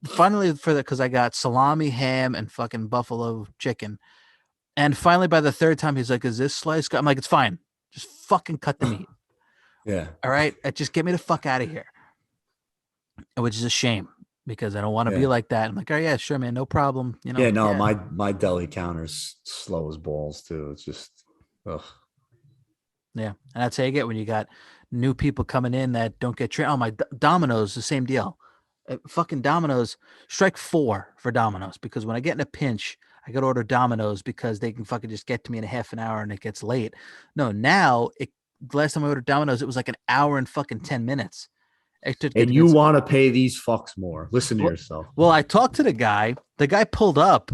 finally for the because I got salami, ham, and fucking buffalo chicken. And finally, by the third time, he's like, "Is this sliced?" I'm like, "It's fine. Just fucking cut the meat. Yeah. All right, just get me the fuck out of here." Which is a shame because I don't want to be Yeah. like that. I'm like, "Oh yeah, sure, man, no problem." You know, Yeah, no, yeah, my deli counter's slow as balls too. It's just ugh. yeah. And that's how you get when you got new people coming in that don't get trained. Oh my, Domino's, the same deal. Fucking Domino's, strike 4 for Domino's because when I get in a pinch, I got to order Domino's because they can fucking just get to me in a half an hour and it gets late. No, now the last time I ordered Domino's, it was like an hour and fucking 10 minutes. And you want to pay these fucks more. Listen to well, yourself. well, I talked to the guy. The guy pulled up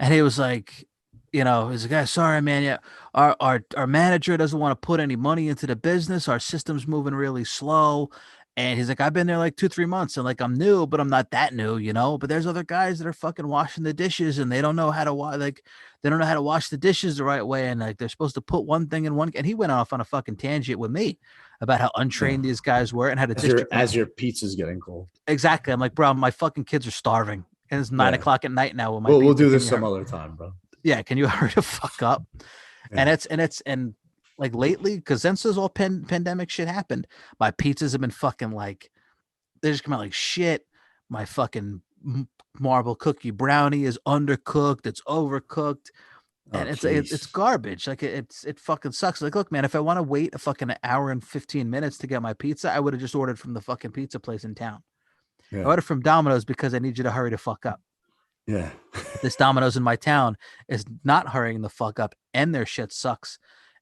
and he was like, he's like, "Guy, sorry, man. Yeah, our manager doesn't want to put any money into the business. Our system's moving really slow." And he's like, "I've been there like 2-3 months, and like I'm new, but I'm not that new. But there's other guys that are fucking washing the dishes, and they don't know how to they don't know how to wash the dishes the right way, and like they're supposed to put one thing in one." And he went off on a fucking tangent with me about how untrained these guys were and how to As your pizza's getting cold. exactly. I'm like, bro, my fucking kids are starving, and it's 9 o'clock at night now. With my we'll pizza. do this some other time, bro. Yeah, can you hurry the fuck up? Yeah. And like lately, because since this all pandemic shit happened, my pizzas have been fucking like they just come out like shit. My fucking marble cookie brownie is undercooked. It's overcooked, and it's garbage. Like it fucking sucks. Like, look, man, if I want to wait a fucking hour and 15 minutes to get my pizza, I would have just ordered from the fucking pizza place in town. Yeah. I ordered from Domino's because I need you to hurry the fuck up. Yeah. This Domino's in my town is not hurrying the fuck up, and their shit sucks.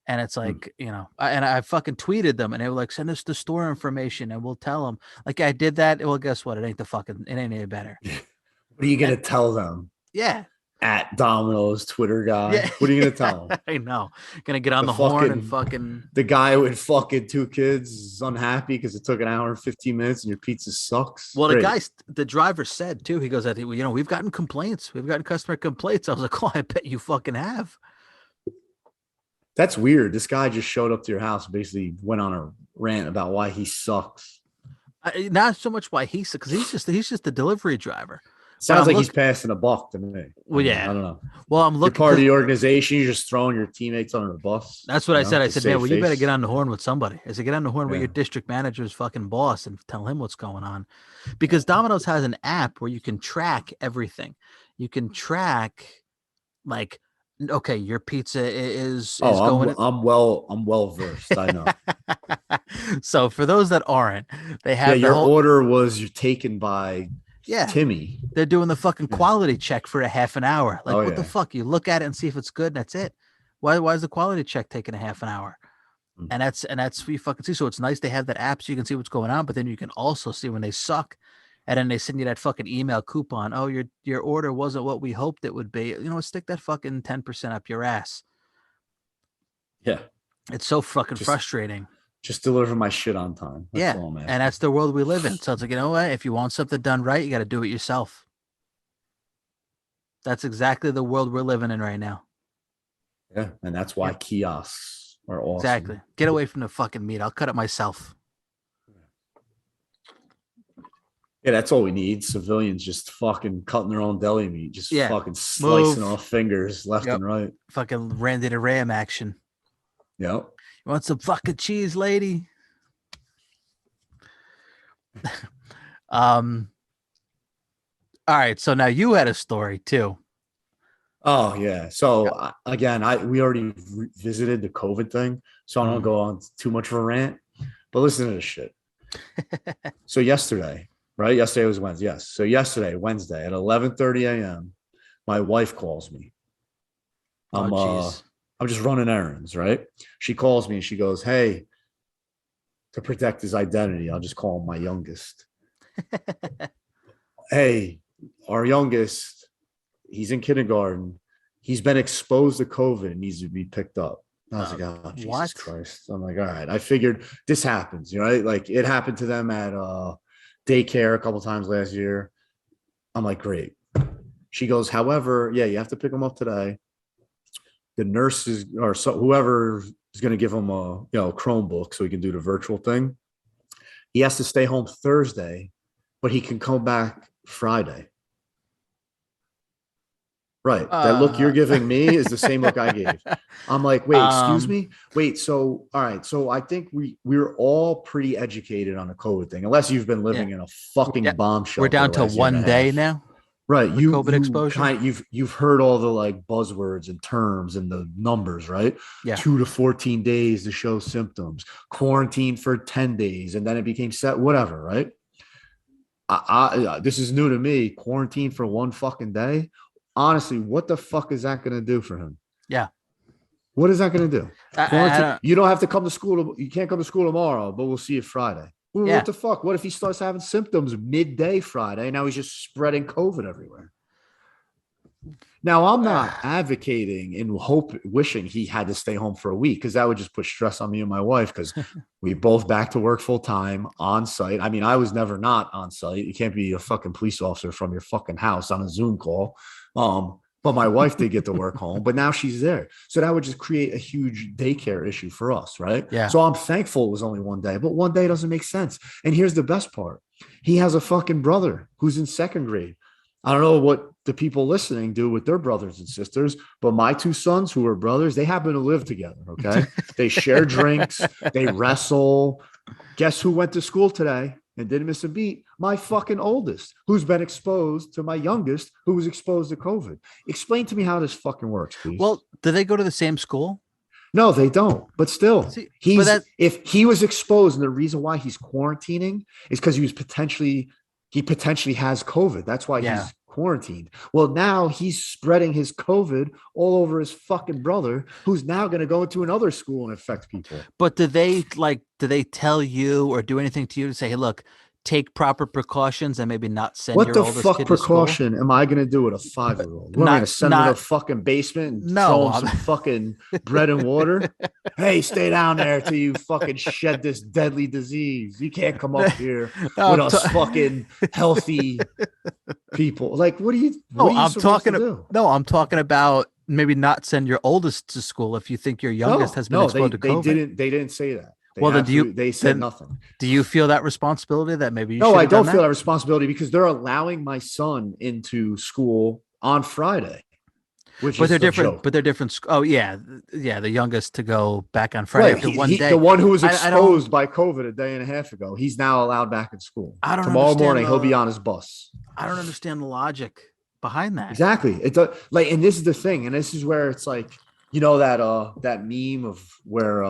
And it's like, I fucking tweeted them, and they were like, "Send us the store information, and we'll tell them." Like I did that. Well, guess what? It ain't any better. What are you gonna tell them? Yeah. at Domino's Twitter Yeah, guy. What are you gonna tell him? I know. Gonna get on The the horn and fucking fucking. the guy with fucking two kids is unhappy because it took an hour and 15 minutes and your pizza sucks. Well, Great. the driver said too. He goes, "I think we've gotten complaints. We've gotten customer complaints." I was like, "Oh, I bet you fucking have." That's weird. This guy just showed up to your house and basically went on a rant about why he sucks. Not so much why because he's just a delivery driver. But Sounds like he's passing a buck to me. I Well, mean, yeah. I don't know. Well, I'm You're looking part of because the organization. You're just throwing your teammates under the bus. that's what I said. I to said, man, save well, you better face. get on the horn with somebody. I said, get on the horn with Yeah. your district manager's fucking boss and tell him what's going on. Because Domino's has an app where you can track everything. You can track, like, okay, your pizza is Oh, going in. I'm well versed. I know. So for those that aren't, they Yeah, have the your whole, order was taken by yeah, Timmy. they're doing the fucking Yeah. quality check for a half an hour. Like, Oh what the yeah. fuck? You look at it and see if it's good. And that's it. Why is the quality check taking a half an hour? Mm. And that's what you fucking see. So it's nice they have that app so you can see what's going on, but then you can also see when they suck. And then they send you that fucking email coupon. Oh, your order wasn't what we hoped it would be. You know, stick that fucking 10% up your ass. Yeah. It's so fucking Just frustrating. just deliver my shit on time. That's Yeah. all I'm asking. And that's the world we live in. So it's like, you know what? If you want something done right, you got to do it yourself. That's exactly the world we're living in right now. Yeah, and that's why kiosks are awesome. Exactly. Get away from the fucking meat. I'll cut it myself. Yeah, that's all we need. Civilians just fucking cutting their own deli meat, just fucking slicing off fingers left and right. Fucking Randy the Ram action. Yep. You want some fucking cheese, lady? All right. So now you had a story too. Oh yeah. So again, we already visited the COVID thing, so I don't go on too much of a rant. But listen to this shit. So yesterday, right? Yesterday was Wednesday. Yes. So yesterday, Wednesday at 11:30 a.m., my wife calls me. I'm just running errands, right? She calls me and she goes, "Hey, to protect his identity, I'll just call him my youngest. Hey, our youngest, he's in kindergarten. He's been exposed to COVID and needs to be picked up." I was like, "Oh, Jesus Christ." I'm like, all right. I figured this happens, right? Like it happened to them at daycare a couple times last year. I'm like, great. She goes, however, yeah, you have to pick him up today. The nurses or whoever is going to give him a Chromebook so he can do the virtual thing. He has to stay home Thursday, but he can come back Friday. Right. That look you're giving me is the same look I gave. I'm like, wait, excuse me? Wait, so all right. So I think we're all pretty educated on the COVID thing, unless you've been living in a fucking bomb shelter. We're down to 1 day now. Right. COVID exposure. You've heard all the like buzzwords and terms and the numbers, right? Yeah. 2 to 14 days to show symptoms, quarantine for 10 days, and then it became set, whatever, right? This is new to me. Quarantine for 1 fucking day. Honestly, what the fuck is that going to do for him? Yeah. What is that going to do? You don't have to come to school. You can't come to school tomorrow, but we'll see you Friday. Well, what the fuck? What if he starts having symptoms midday Friday? Now he's just spreading COVID everywhere. Now, I'm not advocating and wishing he had to stay home for a week, because that would just put stress on me and my wife, because we both back to work full time on site. I mean, I was never not on site. You can't be a fucking police officer from your fucking house on a Zoom call. But my wife did get to work home, but now she's there. So that would just create a huge daycare issue for us, right? Yeah. So I'm thankful it was only 1 day, but 1 day doesn't make sense. And here's the best part. He has a fucking brother who's in 2nd grade. I don't know what the people listening do with their brothers and sisters, but my 2 sons who are brothers, they happen to live together, okay? They share drinks, they wrestle. Guess who went to school today and didn't miss a beat? My fucking oldest, who's been exposed to my youngest, who was exposed to COVID. Explain to me how this fucking works, please. Well, do they go to the same school? No, they don't. But still, if he was exposed, and the reason why he's quarantining is because he potentially has COVID. That's why he's quarantined. Well, now he's spreading his COVID all over his fucking brother, who's now going to go into another school and infect people. But do they tell you or do anything to you to say, hey, look, take proper precautions and maybe not send What your the oldest fuck kid to school? precaution am I gonna do with a 5-year-old? What am I Not gonna send him to the not fucking basement and throw no. him some fucking bread and water? Hey, stay down there till you fucking shed this deadly disease. You can't come No, up here with I'm us fucking healthy people. Like, what no, are you supposed to do? I'm talking about maybe not send your oldest to school if you think your youngest No, has been no, exposed to COVID. they didn't say that. They Well, absolutely they said then nothing. do you feel that responsibility that maybe you No, should I have done don't feel that? that responsibility because they're allowing my son into school on Friday, which But they're is a different. But joke. they're different. Oh yeah, yeah. The youngest to go back on Friday Right. after one The day. one who was I don't. exposed by COVID a day and a half ago, he's now allowed back in school. I don't Tomorrow understand morning, he'll be the. on his bus. I don't understand the logic behind that. Exactly. It does like, and this is the thing, and this is where it's like, that meme of where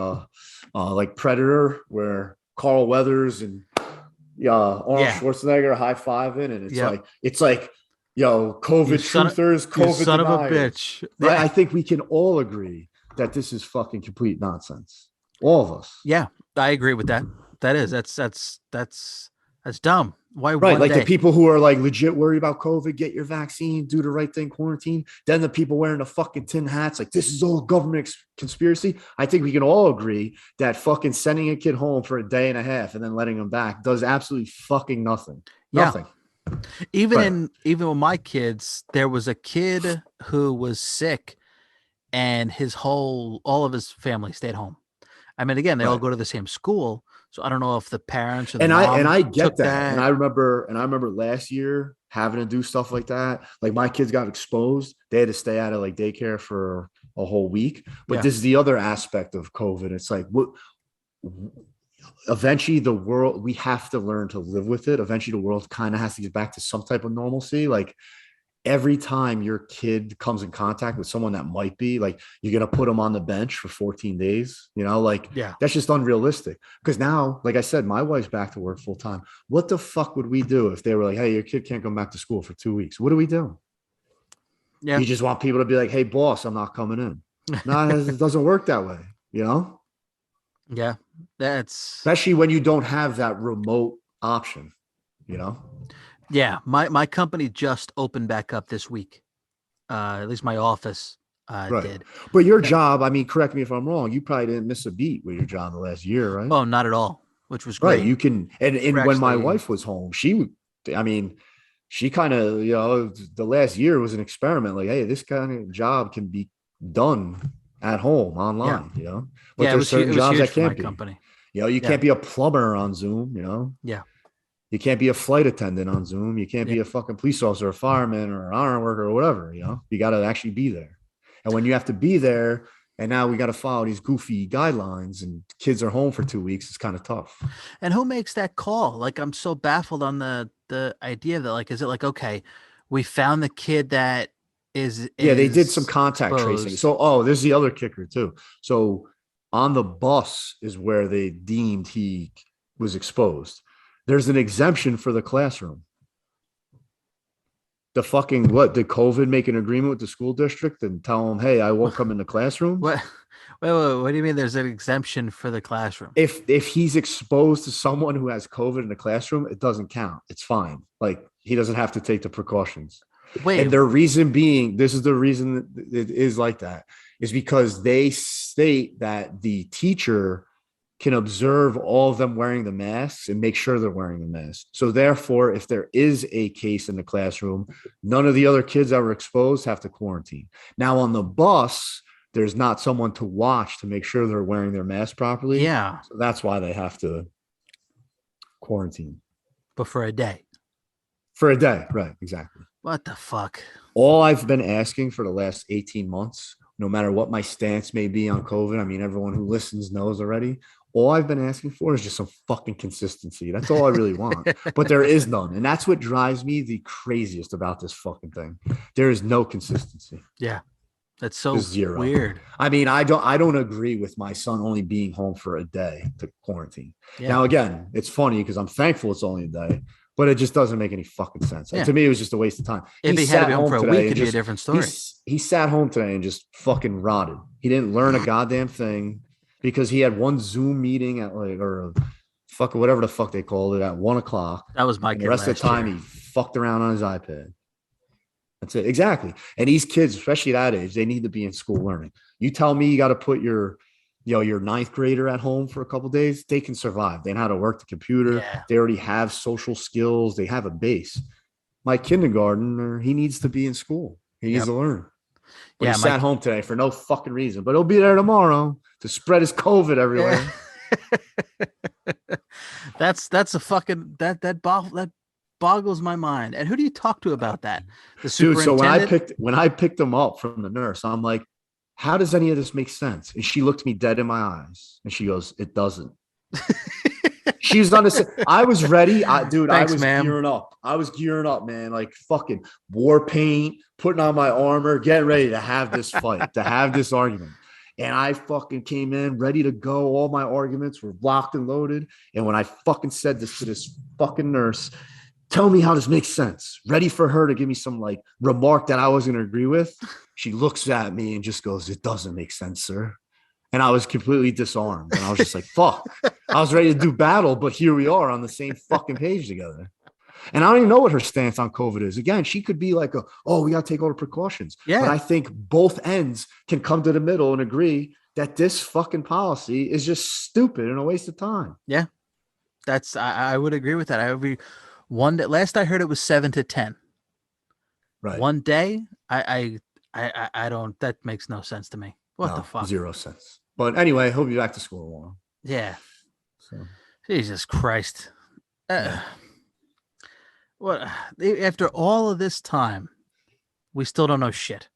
like Predator, where Carl Weathers and Arnold Yeah. Schwarzenegger high fiving, and Yep. it's like, COVID truthers, You COVID son of a deniers. bitch. Right? Yeah. I think we can all agree that this is fucking complete nonsense. All of us. Yeah. I agree with that. That is. That's dumb. Why Right. one Like the day? people who are like legit worried about COVID, get your vaccine, do the right thing, quarantine. Then the people wearing the fucking tin hats, like this is all government conspiracy. I think we can all agree that fucking sending a kid home for a day and a half and then letting them back does absolutely fucking nothing. Yeah. Nothing. Right. Even with my kids, there was a kid who was sick, and all of his family stayed home. I mean, again, they all Right. go to the same school, so I don't know if the parents or the And I mom get took that. And that. I remember last year having to do stuff like that. Like my kids got exposed. They had to stay out of like daycare for a whole week. But Yeah. this is the other aspect of COVID. It's like what eventually the world, we have to learn to live with it. Eventually the world kind of has to get back to some type of normalcy. Like every time your kid comes in contact with someone that might be like, you're going to put them on the bench for 14 days, like Yeah. that's just unrealistic. Because now, like I said, my wife's back to work full time. What the fuck would we do if they were like, hey, your kid can't come back to school for 2 weeks? What do we do? Yeah. You just want people to be like, hey, boss, I'm not coming in. No, it doesn't work that way, Yeah. That's especially when you don't have that remote option, yeah. My company just opened back up this week. At least my office Right. did. But your job, I mean, correct me if I'm wrong, you probably didn't miss a beat with your job the last year, right? Oh, not at all, which was Right. great. You can, and We're when my actually wife was home, I mean, she kind of, the last year was an experiment. Like, hey, this kind of job can be done at home yeah. online, but Yeah, there's certain it was jobs huge that for my can't be. company. You Yeah. can't be a plumber on Zoom, Yeah. You can't be a flight attendant on Zoom. You can't Yeah. be a fucking police officer, a fireman, or an iron worker or whatever. You got to actually be there. And when you have to be there, and now we got to follow these goofy guidelines, and kids are home for 2 weeks, it's kind of tough. And who makes that call? Like, I'm so baffled on the idea that, like, is it like, okay, we found the kid that Yeah, they did some is contact tracing. exposed. So, there's the other kicker too. So, on the bus is where they deemed he was exposed. There's an exemption for the classroom. The fucking what? Did COVID make an agreement with the school district and tell them, hey, I won't come in the classrooms? What? Wait, what do you mean? There's an exemption for the classroom? If he's exposed to someone who has COVID in the classroom, it doesn't count. It's fine. Like he doesn't have to take the precautions. Wait, And their reason being, this is the reason that it is like that, is because they state that the teacher can observe all of them wearing the masks and make sure they're wearing the mask. So therefore, if there is a case in the classroom, none of the other kids that were exposed have to quarantine. Now on the bus, there's not someone to watch to make sure they're wearing their mask properly. yeah, So that's why they have to quarantine but for a day. for a day. Right. Exactly. What the fuck? All I've been asking for the last 18 months, no matter what my stance may be on COVID, I mean, everyone who listens knows already. All I've been asking for is just some fucking consistency. That's all I really want. But there is none. And that's what drives me the craziest about this fucking thing. There is no consistency. Yeah, that's so Zero. weird. I mean, I don't agree with my son only being home for a day to quarantine. Yeah. Now, again, it's funny because I'm thankful it's only a day, but it just doesn't make any fucking sense. Yeah. To me, it was just a waste of time. If he had to be home for a today week, and it'd be a just- different story. He sat home today and just fucking rotted. He didn't learn a goddamn thing because he had one Zoom meeting at or a fucking whatever the fuck they called it at 1 o'clock. That was my And the kid rest of the last time year. he fucked around on his iPad. That's it. Exactly. And these kids, especially that age, they need to be in school learning. You tell me you got to put your ninth grader at home for a couple of days, they can survive. They know how to work the computer. Yeah. They already have social skills. They have a base. My kindergartner, he needs to be in school. He needs Yep. to learn. But he Yeah, sat home today for no fucking reason. But he'll be there tomorrow to spread his COVID yeah. everywhere. That's a fucking that boggles my mind. And who do you talk to about that? The Dude, so superintendent? when I picked him up from the nurse, I'm like, how does any of this make sense? And she looked me dead in my eyes and she goes, it doesn't. She was on the. I was ready. I Thanks, was ma'am. gearing up. I was gearing up, man. Like fucking war paint, putting on my armor, getting ready to have this fight, to have this argument. And I fucking came in ready to go. All my arguments were locked and loaded. And when I fucking said this to this fucking nurse, tell me how this makes sense. Ready for her to give me some like remark that I wasn't going to agree with. She looks at me and just goes, it doesn't make sense, sir. And I was completely disarmed. And I was just like, fuck. I was ready to do battle, but here we are on the same fucking page together. And I don't even know what her stance on COVID is. Again, she could be like, we got to take all the precautions. But Yeah. I think both ends can come to the middle and agree that this fucking policy is just stupid and a waste of time. Yeah. I would agree with that. I would be one day. Last I heard it was 7 to 10. Right. One day. I don't. That makes no sense to me. What the No, fuck? 0 cents. But anyway, he'll be back to school tomorrow. Yeah. So Jesus Christ. yeah. What? After all of this time, we still don't know shit.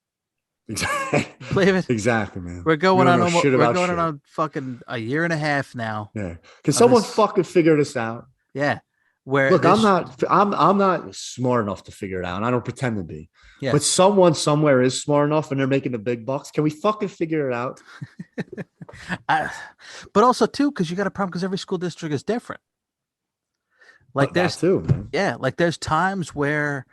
Exactly. Believe it. Exactly, man. We're going on shit we're about going shit. on fucking a year and a half now. Yeah. Can someone this- fucking figure this out? Yeah. Where Look, this, I'm not smart enough to figure it out. And I don't pretend to be. yeah. But someone somewhere is smart enough and they're making the big bucks. Can we fucking figure it out? But also too, because you got a problem because every school district is different. Like that too, man. yeah, like there's times where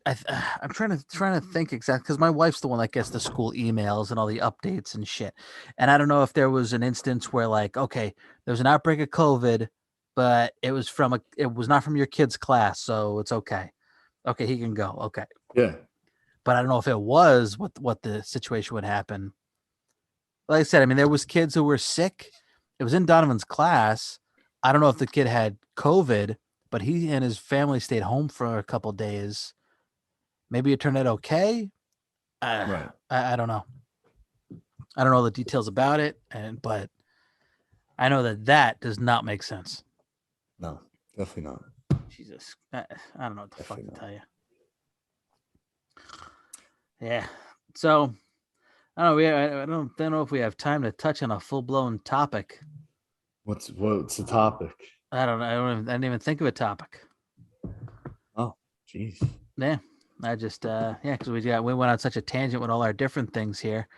I'm trying to think exactly because my wife's the one that gets the school emails and all the updates and shit. And I don't know if there was an instance where like, okay, there was an outbreak of COVID, but it was not from your kid's class, so it's okay. Okay, he can go. Okay. Yeah. But I don't know if it was what the situation would happen. Like I said, I mean, there was kids who were sick. It was in Donovan's class. I don't know if the kid had COVID, but he and his family stayed home for a couple days. Maybe it turned out okay. Right. I don't know. I don't know the details about it, but I know that does not make sense. No, definitely not. Jesus, I don't know what the Definitely fuck to not. tell you. Yeah. So I don't know. I don't know if we have time to touch on a full blown topic. What's the topic? I don't know. I didn't even think of a topic. Oh, jeez. Yeah. I just because we went on such a tangent with all our different things here.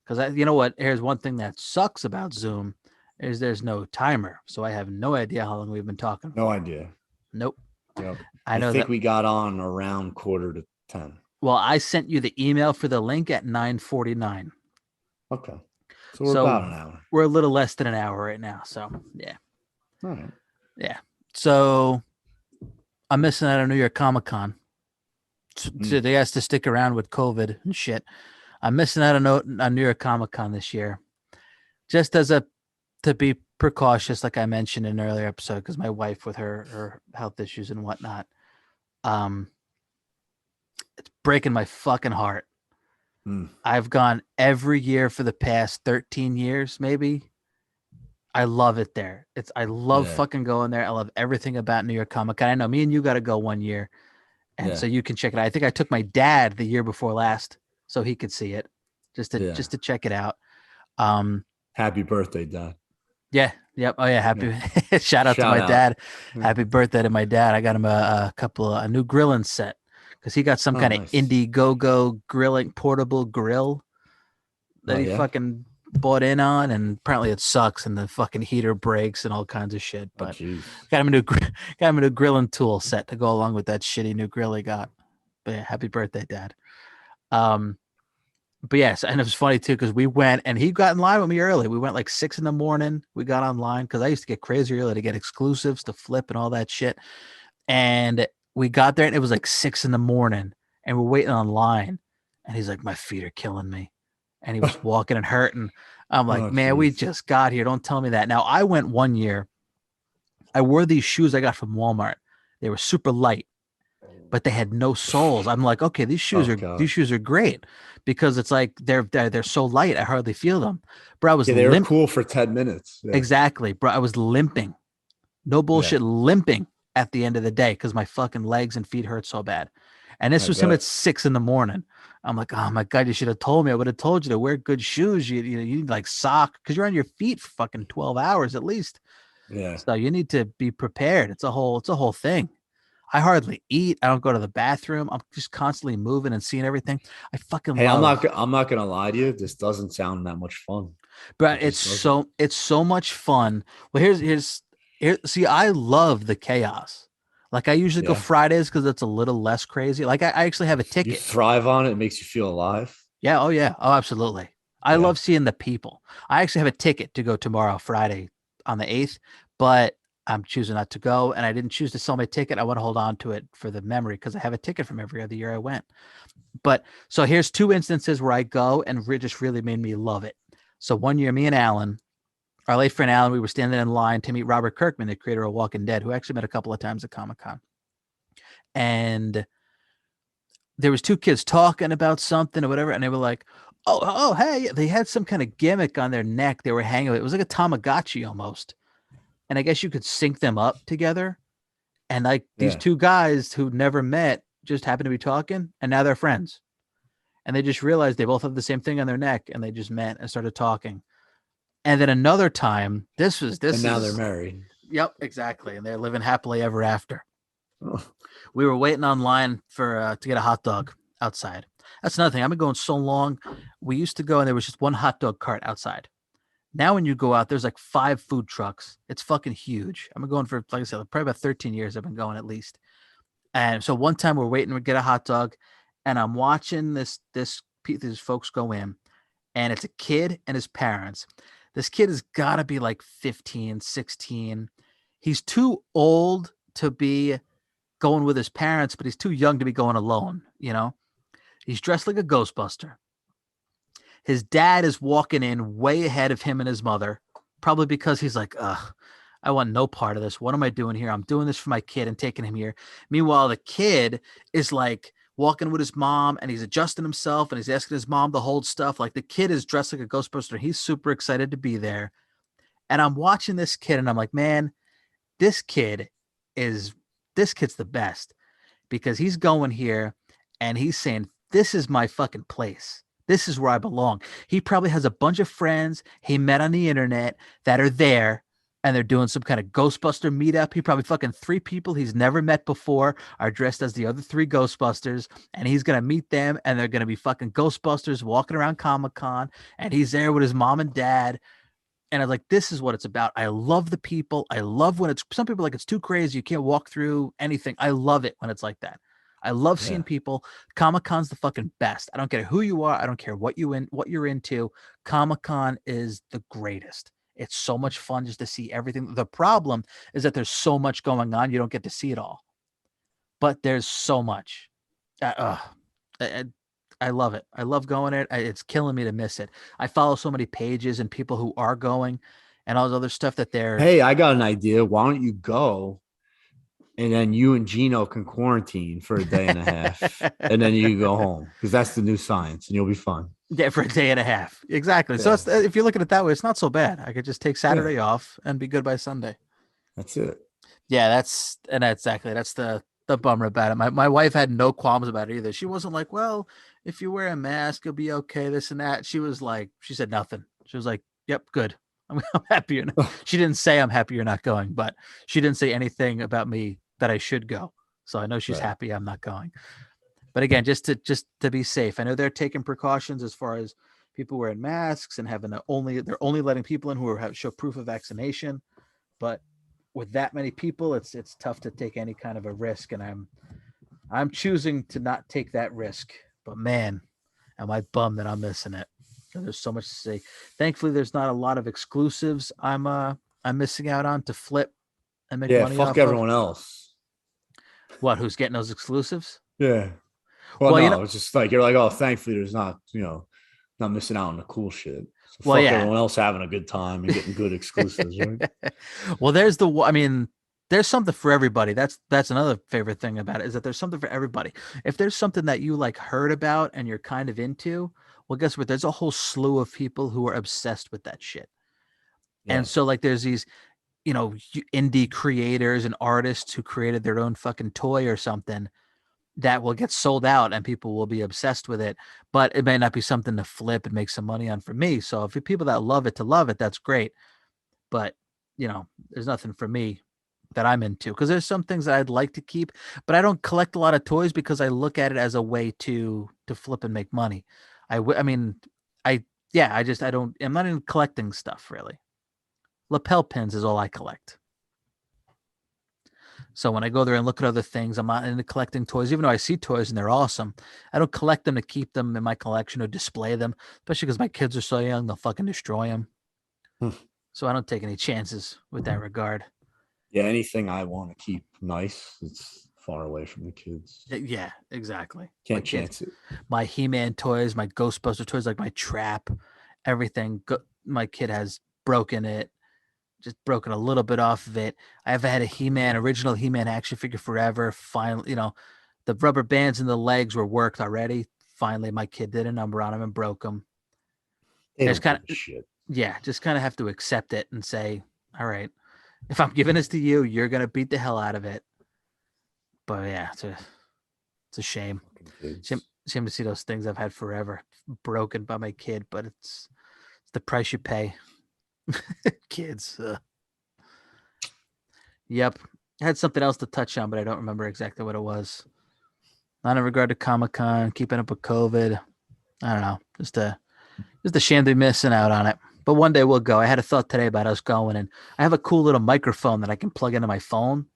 Because you know what? Here's one thing that sucks about Zoom is there's no timer, so I have no idea how long we've been talking. No idea. Nope. Yep. I know think that we got on around 9:45. Well, I sent you the email for the link at 9:49. Okay. So we're about an hour. We're a little less than an hour right now. So yeah. All right. Yeah. So I'm missing out on New York Comic Con. So they asked to stick around with COVID and shit. I'm missing out on New York Comic Con this year. Just to be precautious, like I mentioned in an earlier episode, because my wife with her health issues and whatnot. It's breaking my fucking heart. I've gone every year for the past 13 years, maybe. I love it there. I love fucking going there. I love everything about New York Comic Con. I know me and you got to go one year, and so you can check it out. I think I took my dad the year before last, so he could see it, just to check it out. Happy birthday, Dad. Yeah. Yep. Oh yeah. Happy shout out to my dad. Happy birthday to my dad. I got him a new grilling set because he got some kind of Indiegogo grilling portable grill that he fucking bought in on, and apparently it sucks and the fucking heater breaks and all kinds of shit. But got him a new grilling tool set to go along with that shitty new grill he got. But yeah, happy birthday, Dad. But yes, and it was funny too because we went and he got in line with me early. We went like 6 in the morning. We got online because I used to get crazy early to get exclusives to flip and all that shit. And we got there and it was like 6 in the morning and we're waiting online. And he's like, my feet are killing me. And he was walking and hurting. I'm like, Oh, man, we jeez. just got here. Don't tell me that. Now, I went one year. I wore these shoes I got from Walmart. They were super light, but they had no soles. I'm like, okay, Oh, these God. shoes are great because it's like they're so light. I hardly feel them. Bro, I was Yeah, they were limp. cool for 10 minutes. Yeah. Exactly, bro. I was limping. No Yeah. bullshit, limping at the end of the day because my fucking legs and feet hurt so bad. And this I was him at bet. 6 in the morning. I'm like, oh my god, you should have told me. I would have told you to wear good shoes. You need like sock because you're on your feet for fucking 12 hours at least. Yeah. So you need to be prepared. It's a whole thing. I hardly eat. I don't go to the bathroom. I'm just constantly moving and seeing everything. I fucking Hey, love. I'm not gonna lie to you. This doesn't sound that much fun. But It it's just doesn't. so much fun. Well, here. See, I love the chaos. Like I usually go Yeah. Fridays because it's a little less crazy. Like I actually have a You ticket. thrive on it. It makes you feel alive. Yeah. Oh yeah. Oh, absolutely. I Yeah. love seeing the people. I actually have a ticket to go tomorrow, Friday, on the 8th, but I'm choosing not to go. And I didn't choose to sell my ticket. I want to hold on to it for the memory because I have a ticket from every other year I went. But so here's two instances where I go and just really made me love it. So one year, me and Alan, our late friend Alan, we were standing in line to meet Robert Kirkman, the creator of Walking Dead, who I actually met a couple of times at Comic Con. And there was two kids talking about something or whatever, and they were like, "Oh, hey!" They had some kind of gimmick on their neck. They were hanging with. It was like a Tamagotchi almost, and I guess you could sync them up together. And like these Yeah. two guys who never met just happened to be talking, and now they're friends. And they just realized they both have the same thing on their neck, and they just met and started talking. And then another time, And this now they're is married. yep, exactly. And they're living happily ever after. Oh, We were waiting online for to get a hot dog outside. That's another thing. I've been going so long. We used to go and there was just one hot dog cart outside. Now when you go out, there's like 5 food trucks. It's fucking huge. I've been going for like I said, probably about 13 years. I've been going at least. And so one time we're waiting to get a hot dog, and I'm watching these folks go in, and it's a kid and his parents. This kid has got to be like 15, 16. He's too old to be going with his parents, but he's too young to be going alone, you know? He's dressed like a Ghostbuster. His dad is walking in way ahead of him and his mother, probably because he's like, ugh, I want no part of this. What am I doing here? I'm doing this for my kid and taking him here. Meanwhile, the kid is like walking with his mom and he's adjusting himself and he's asking his mom to hold stuff. Like the kid is dressed like a Ghostbuster. He's super excited to be there. And I'm watching this kid and I'm like, man, this kid is this kid's the best because he's going here and he's saying, this is my fucking place. This is where I belong. He probably has a bunch of friends he met on the internet that are there and they're doing some kind of Ghostbuster meetup. He probably fucking 3 people he's never met before are dressed as the other 3 Ghostbusters, and he's gonna meet them, and they're gonna be fucking Ghostbusters walking around Comic Con, and he's there with his mom and dad, and I was like, this is what it's about. I love the people. I love when it's some people are like it's too crazy. You can't walk through anything. I love it when it's like that. I love seeing yeah. people. Comic Con's the fucking best. I don't care who you are. I don't care what you're into. Comic Con is the greatest. It's so much fun just to see everything. The problem is that there's so much going on, you don't get to see it all. But there's so much. Uh, I, I love it. I love going it. It's killing me to miss it. I follow so many pages and people who are going, and all this other stuff that they're. Hey, I got an idea. Why don't you go and then you and Gino can quarantine for a day and a half, and then you go home because that's the new science, and you'll be fine. Yeah, for a day and a half. Exactly. So Yeah, it's, if you look at it that way, it's not so bad. I could just take yeah, Saturday off and be good by Sunday. that's it. Yeah, that's the bummer about it. My wife had no qualms about it either. She wasn't like, well, if you wear a mask, you'll be okay. This and that. She was like, she said nothing. She was like, yep, good. I'm happy you're not. She didn't say I'm happy you're not going, but she didn't say anything about me that I should go. So I know she's Right. happy I'm not going. But again, just to be safe, I know they're taking precautions as far as people wearing masks and having they're only letting people in who show proof of vaccination. But with that many people, it's tough to take any kind of a risk, and I'm choosing to not take that risk. But man, Am I bummed that I'm missing it? There's so much to say. Thankfully, there's not a lot of exclusives I'm missing out on to flip and make Yeah, money fuck off of. everyone else. What? Who's getting those exclusives? Yeah. Well, Well, no, it's just like you're like, oh, thankfully there's not, not missing out on the cool shit. So well, fuck yeah. everyone else having a good time and getting good exclusives, right? Well, there's something for everybody. That's another favorite thing about it is that there's something for everybody. If there's something that you like heard about and you're kind of into, well, guess what? There's a whole slew of people who are obsessed with that shit. And Yeah. so like there's these, indie creators and artists who created their own fucking toy or something that will get sold out and people will be obsessed with it, but it may not be something to flip and make some money on for me. So if you're people that love it to love it, that's great. But, there's nothing for me that I'm into because there's some things that I'd like to keep, but I don't collect a lot of toys because I look at it as a way to flip and make money. I mean, I yeah, I don't. I'm not in collecting stuff really. Lapel pins is all I collect. So when I go there and look at other things, I'm not into collecting toys, even though I see toys and they're awesome. I don't collect them to keep them in my collection or display them, especially because my kids are so young, they'll fucking destroy them. Hmm. So I don't take any chances with that regard. Yeah, anything I want to keep nice, it's far away from the kids. Yeah, exactly. My Can't kids, chance it. my He-Man toys, my Ghostbuster toys, like my trap, everything. My kid has broken it, just broken a little bit off of it. I've had a He-Man, original He-Man action figure forever. Finally, the rubber bands in the legs were worked already. Finally, my kid did a number on them and broke them. They I just don't kind give a of, shit. yeah, just kind of have to accept it and say, all right, if I'm giving this to you, you're gonna beat the hell out of it. But yeah, it's a shame. Fucking Shame, kids. shame to see those things I've had forever broken by my kid, but it's the price you pay. Kids. Yep. I had something else to touch on, but I don't remember exactly what it was. Not in regard to Comic Con, keeping up with COVID. I don't know. Just a shame to be missing out on it. But one day we'll go. I had a thought today about us going, and I have a cool little microphone that I can plug into my phone.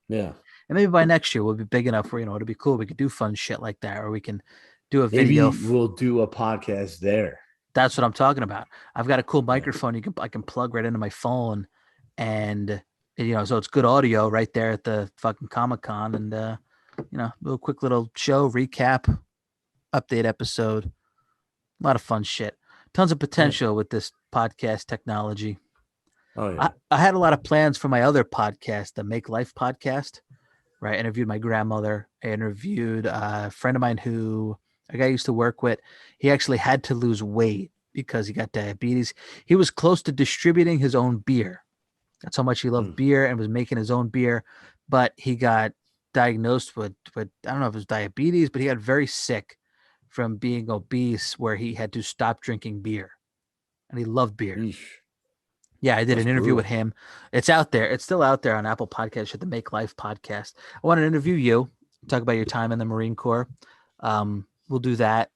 Yeah. And maybe by next year we'll be big enough where it'll be cool. We could do fun shit like that, or we can do a video. Maybe we'll do a podcast there. That's what I'm talking about. I've got a cool Yeah. microphone I can plug right into my phone, and so it's good audio right there at the fucking Comic Con, and do a quick little show recap, update episode. A lot of fun shit. Tons of Yeah. potential with this podcast technology. Oh I, yeah. I had a lot of plans for my other podcast, the Make Life podcast, right? I interviewed my grandmother. I interviewed a friend of mine a guy I used to work with. He actually had to lose weight because he got diabetes. He was close to distributing his own beer. That's how much he loved beer and was making his own beer. But he got diagnosed with I don't know if it was diabetes, but he got very sick from being obese where he had to stop drinking beer. And he loved beer. Eesh. Yeah, I did That's an interview with brutal. him. It's out there. It's still out there on Apple Podcasts at the Make Life podcast. I want to interview you, talk about your time in the Marine Corps. We'll do that.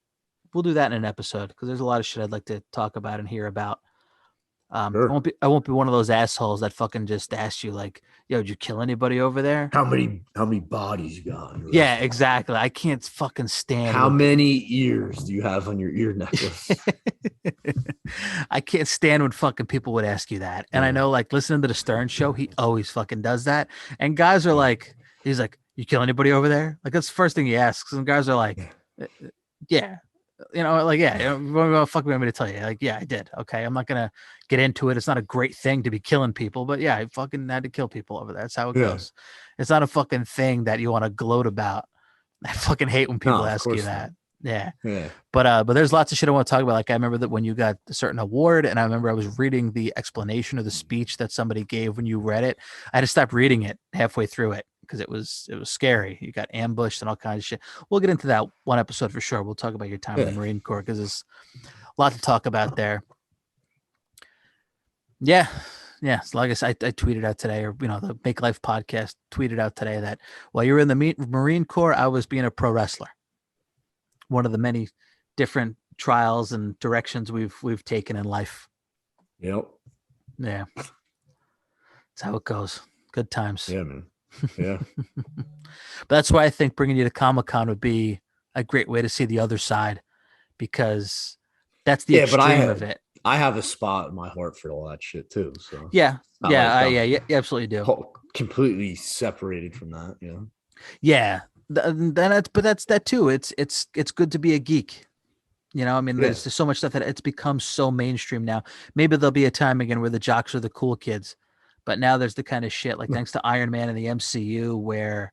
We'll do that in an episode because there's a lot of shit I'd like to talk about and hear about. Sure. I won't be one of those assholes that fucking just ask you like, "Yo, did you kill anybody over there?" How many bodies you got on your Yeah, restaurant? exactly. I can't fucking stand How when many ears do you have on your ear necklace? I can't stand when fucking people would ask you that. And I Yeah. know, like, listening to the Stern show, he always fucking does that. And guys are like, he's like, "You kill anybody over there?" Like, that's the first thing he asks. And guys are like, Yeah. "Yeah." Like, yeah, what the fuck want me to tell you? Like, yeah, I did. Okay. I'm not going to get into it. It's not a great thing to be killing people, but yeah, I fucking had to kill people over there. That's how it Yeah. goes. It's not a fucking thing that you want to gloat about. I fucking hate when No, people of ask you course not. that. Yeah. Yeah. But there's lots of shit I want to talk about. Like I remember that when you got a certain award, and I remember I was reading the explanation of the speech that somebody gave when you read it. I had to stop reading it halfway through it because it was scary. You got ambushed and all kinds of shit. We'll get into that one episode for sure. We'll talk about your time in the Yeah. Marine Corps because there's a lot to talk about there. Yeah. Yeah. So like I said, I tweeted out today, or the Make Life podcast tweeted out today that while you were in the Marine Corps, I was being a pro wrestler. One of the many different trials and directions we've taken in life. Yep. Yeah. That's how it goes. Good times. Yeah, man. Yeah. But that's why I think bringing you to Comic-Con would be a great way to see the other side because that's the Yeah, but extreme of it. I have a spot in my heart for all that shit too. So Yeah. it's not Yeah. like Yeah. I'm You absolutely do. completely separated from that. Yeah. Then that's that too. It's good to be a geek. I mean, Yeah. there's just so much stuff that it's become so mainstream now. Maybe there'll be a time again where the jocks are the cool kids, but now there's the kind of shit like thanks to Iron Man and the MCU where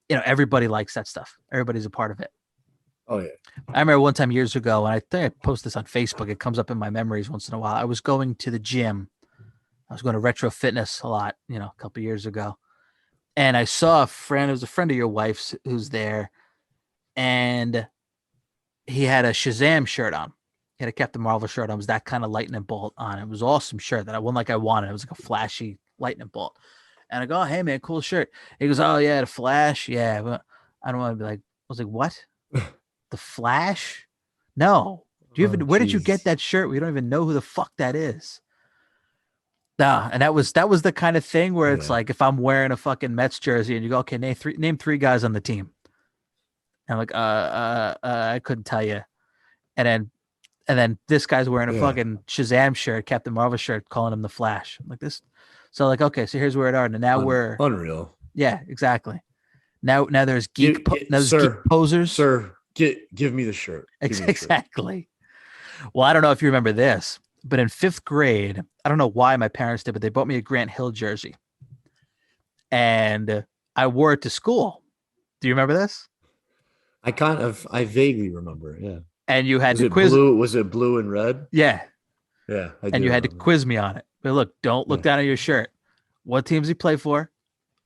everybody likes that stuff. Everybody's a part of it. Oh yeah. I remember one time years ago, and I think I post this on Facebook. It comes up in my memories once in a while. I was going to the gym. I was going to retro fitness a lot, a couple of years ago, and I saw a friend. It was a friend of your wife's who's there, and he had a Shazam shirt on. He had a Captain Marvel shirt on. It was that kind of lightning bolt on. It was an awesome shirt that I won like I wanted. It was like a flashy lightning bolt. And I go, oh, hey man, cool shirt. He goes, oh yeah, the Flash. Yeah, but I don't want to be like. I was like, what? The Flash? No. Do you Oh even? Where did you get Jesus. that shirt? We don't even know who the fuck that is. Nah, and that was the kind of thing where it's Yeah. like if I'm wearing a fucking Mets jersey and you go, okay, name three guys on the team. And I'm like, I couldn't tell you. And then this guy's wearing a Yeah. fucking Shazam shirt, Captain Marvel shirt, calling him the Flash. I'm like this. So like, okay, so here's where it are. And now we're Unreal. yeah, exactly. Now there's now there's geek Sir, posers. sir, give me the shirt. Give me the shirt. Exactly. Well, I don't know if you remember this, but in 5th grade, I don't know why my parents did, but they bought me a Grant Hill jersey. And I wore it to school. Do you remember this? I vaguely remember it. Yeah. And you had Was to it quiz. blue? Was it blue and red? Yeah. Yeah, I And do you had to remember. quiz me on it. But look, don't look Yeah. down at your shirt. What teams he play for?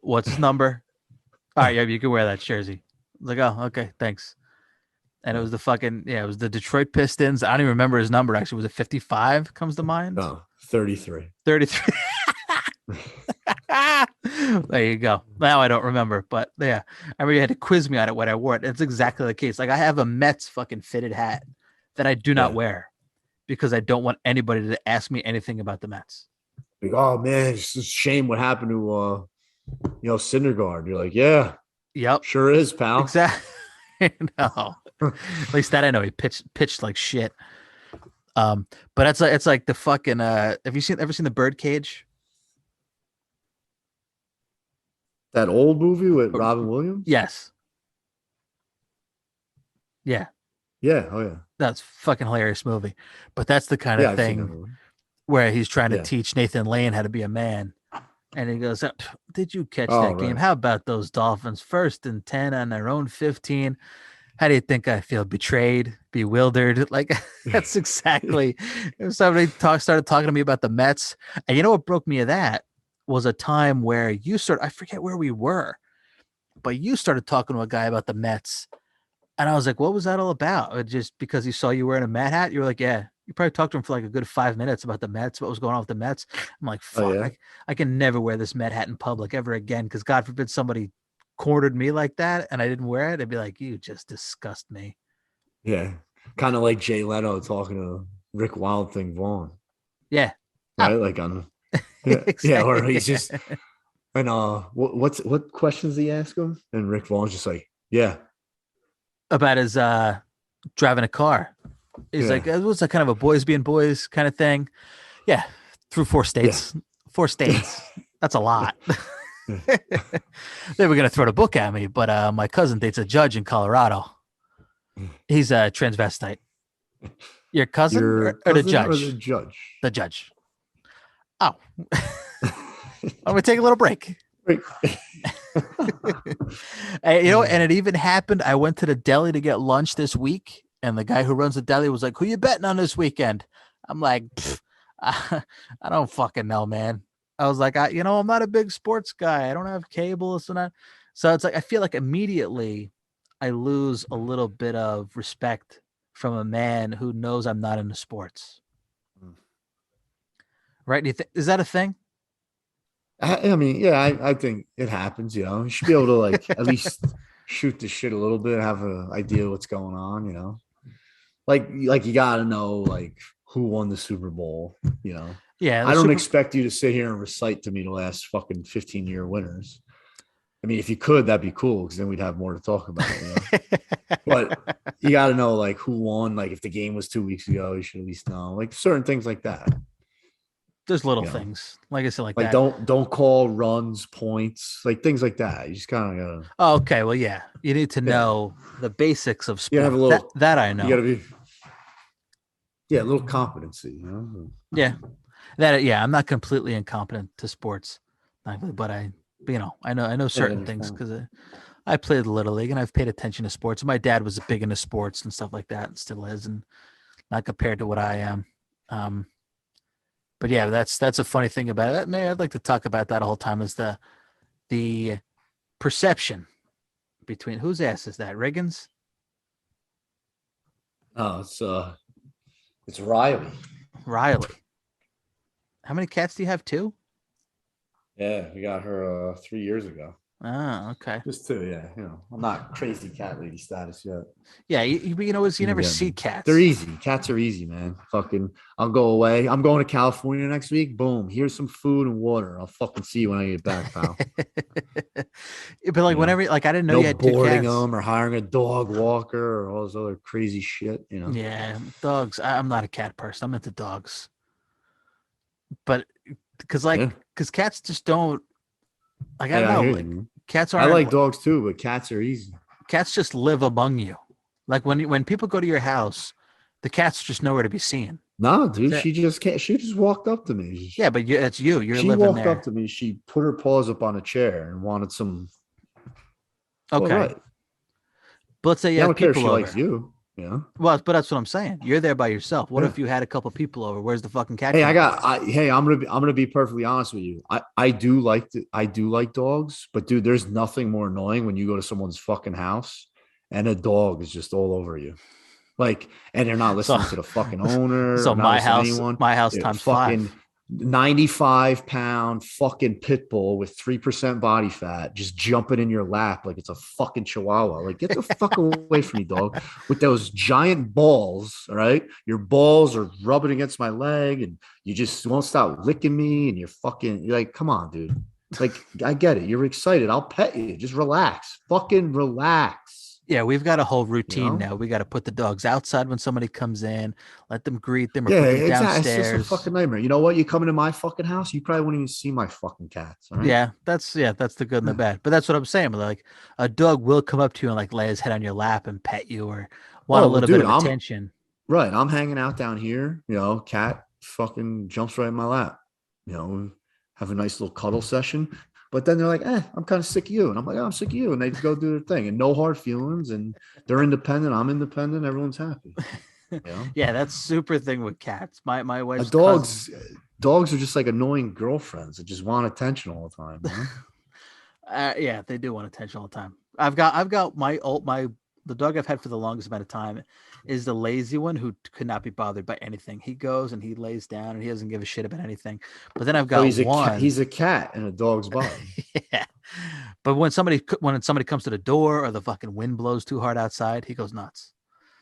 What's his number? All right, yeah, you can wear that jersey. I was like, oh, okay, thanks. And it was it was the Detroit Pistons. I don't even remember his number actually. Was it 55 comes to mind? No, 33. 33. There you go. Now I don't remember, but yeah, I remember you had to quiz me on it when I wore it. It's exactly the case. Like I have a Mets fucking fitted hat that I do not Yeah. wear because I don't want anybody to ask me anything about the Mets. Like, oh man, it's a shame what happened to Syndergaard. You're like, yeah, Yep, sure is, pal. exactly. No, at least that I know he pitched like shit. But it's like the fucking. Have you ever seen the Birdcage? That old movie with Robin Williams? Yes. Yeah, Yeah. Oh yeah. that's fucking hilarious movie. But that's the kind of Yeah, I've seen that thing movie. where he's trying to Yeah. teach Nathan Lane how to be a man. And he goes, did you catch Oh, that game? right. How about those Dolphins? 1st and 10 on their own 15. How do you think I feel? Betrayed, bewildered? Like that's exactly. If somebody started talking to me about the Mets, and you know what broke me of that was a time where I forget where we were, but you started talking to a guy about the Mets, and I was like, what was that all about? Just because he saw you wearing a Met hat, you were like, yeah. You probably talked to him for like a good 5 minutes about the Mets, what was going on with the Mets. I'm like, Oh fuck, yeah. I can never wear this Met hat in public ever again because God forbid somebody cornered me like that and I didn't wear it. I'd be like, you just disgust me. Yeah. Kind of like Jay Leno talking to Rick Wild Thing Vaughn, Yeah. right? Oh, Like on yeah, or exactly. he's just and what questions he ask him? And Rick Vaughn's just like, yeah, About his driving a car. He's yeah, like, it was a kind of a boys being boys kind of thing. Yeah. Through 4 states. yeah. 4 states. That's a lot. Yeah. They were gonna throw the book at me, but my cousin dates a judge in Colorado. He's a transvestite. Your cousin Your or the cousin or the judge? judge? The judge. Oh, I'm gonna take a little break. Wait. And it even happened. I went to the deli to get lunch this week, and the guy who runs the deli was like, "Who you betting on this weekend?" I'm like, I don't fucking know, man. I was like, I'm not a big sports guy. I don't have cable, so not. So it's like I feel like immediately I lose a little bit of respect from a man who knows I'm not into sports. Right? Do you is that a thing? I mean, yeah, I think it happens. You should be able to like at least shoot the shit a little bit, have an idea what's going on. Like you got to know like who won the Super Bowl. Yeah, I don't expect you to sit here and recite to me the last fucking 15-year winners. I mean, if you could, that'd be cool because then we'd have more to talk about. But you got to know like who won. Like if the game was 2 weeks ago, you should at least know like certain things like that. There's little You know, things, like I said, like like that. don't call runs points, like things like that. You just kind of gotta Oh, okay, well, yeah, you need to yeah. know the basics of You gotta have a sport. That little. that I You gotta know. be yeah, a little competency. You know. Yeah, that yeah, I'm not completely incompetent to sports, but I know Yeah, I certain things understand. because I played little league and I've paid attention to sports. My dad was big into sports and stuff like that, and still is, and not compared to what I am. Um, but yeah, that's a funny thing about it. Maybe I'd like to talk about that the whole time is the perception between whose ass is that? Reagan's? Oh, it's Riley. Riley. How many cats do you have? Two? Yeah, we got her 3 years ago. Oh, okay. Just two, yeah. I'm not crazy cat lady status yet. Yeah, you You can never get see me. They're cats. easy. Cats are easy, man. Fucking, I'll go away. I'm going to California next week. Boom. Here's some food and water. I'll fucking see you when I get back, pal. But like You know, whenever, like I didn't know no you had two boarding cats. them or hiring a dog walker or all this other crazy shit. Yeah, dogs. I'm not a cat person. I'm into dogs, but Yeah. because cats just don't like. I Hey, don't I know. hear you, Like man. cats I aren't. like dogs too, but cats are easy. Cats just live among you. Like when people go to your house, the cat's just nowhere to be seen. No, dude, That, she just can't. She just walked up to me. yeah, but it's you. You're She living walked up there. to me. She put her paws up on a chair and wanted some. Well, Okay, right. but let's say you Yeah, I have don't care if people she likes over. you. Yeah. Well, but that's what I'm saying. You're there by yourself. What Yeah. if you had a couple people over? Where's the fucking cat Hey, gonna go? I'm gonna be perfectly honest with you. I do like dogs, but dude, there's nothing more annoying when you go to someone's fucking house and a dog is just all over you. Like, and they're not So, listening to the fucking owner so or not listening to anyone. my house They're times five. fucking 95-pound fucking pit bull with 3% body fat just jumping in your lap like it's a fucking chihuahua. Like, get the fuck away from me, dog. With those giant balls, all right? Your balls are rubbing against my leg and you just won't stop licking me and you're like, come on, dude. Like, I get it. You're excited. I'll pet you. Just relax. Fucking relax. Yeah, we've got a whole You routine know? now. We got to put the dogs outside when somebody comes in, let them greet them, or Yeah, put them exactly. It's just a downstairs. fucking nightmare. You know what? You come into my fucking house, you probably wouldn't even see my fucking cats. All right. Yeah, that's the good and the Yeah. bad. But that's what I'm saying. Like a dog will come up to you and like lay his head on your lap and pet you or want a Oh well, little bit dude, of attention. right. I'm hanging out down here. Cat fucking jumps right in my lap. Have a nice little cuddle session. But then they're like, I'm kind of sick of you. And I'm like, I'm sick of you. And they go do their thing and no hard feelings. And they're independent. I'm independent. Everyone's happy. You know? Yeah, that's super thing with cats. My Uh, wife's cousin. dogs, dogs are just like annoying girlfriends that just want attention all the time. Yeah, they do want attention all the time. I've got the dog I've had for the longest amount of time is the lazy one who could not be bothered by anything. He goes and he lays down and he doesn't give a shit about anything. But then I've So got he's a cat. one. He's a cat in a dog's body. Yeah. But when somebody comes to the door or the fucking wind blows too hard outside, he goes nuts.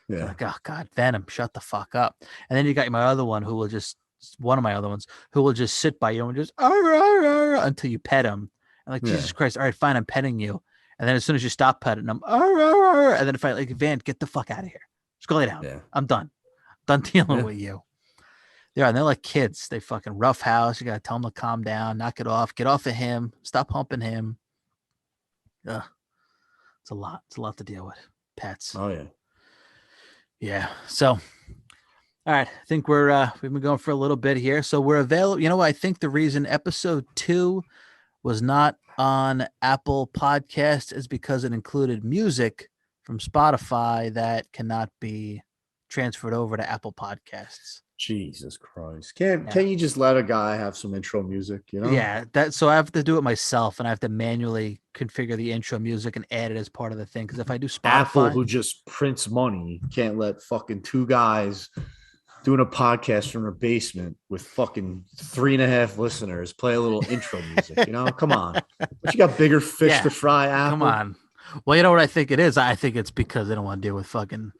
He's Yeah. like, oh God, Venom, shut the fuck up. And then you got my other one who will just one of my other ones who will just sit by you and just until you pet him. And like, Yeah. Jesus Christ, all right, fine, I'm petting you. And then as soon as you stop petting him, and then if I like Van, get the fuck out of here. Just go lay down. Yeah. I'm done. Done dealing Yeah. with you. Yeah, and they're like kids. They fucking rough house. You gotta tell them to calm down, knock it off, get off of him, stop humping him. Ugh, it's a lot. It's a lot to deal with. Pets. Oh yeah. Yeah. So, all right. I think we've been going for a little bit here. So we're available. You know, I think the reason episode 2 was not on Apple Podcast is because it included music from Spotify that cannot be transferred over to Apple Podcasts. Jesus Christ. Can't Yeah. can you just let a guy have some intro music? Yeah, so I have to do it myself and I have to manually configure the intro music and add it as part of the thing. Because if I do Apple, Spotify, who just prints money, can't let fucking two guys doing a podcast from their basement with fucking 3.5 listeners play a little intro music. Come on. But you got bigger fish yeah, to fry, come Apple. on. Well, you know what I think it is? I think it's because they don't want to deal with fucking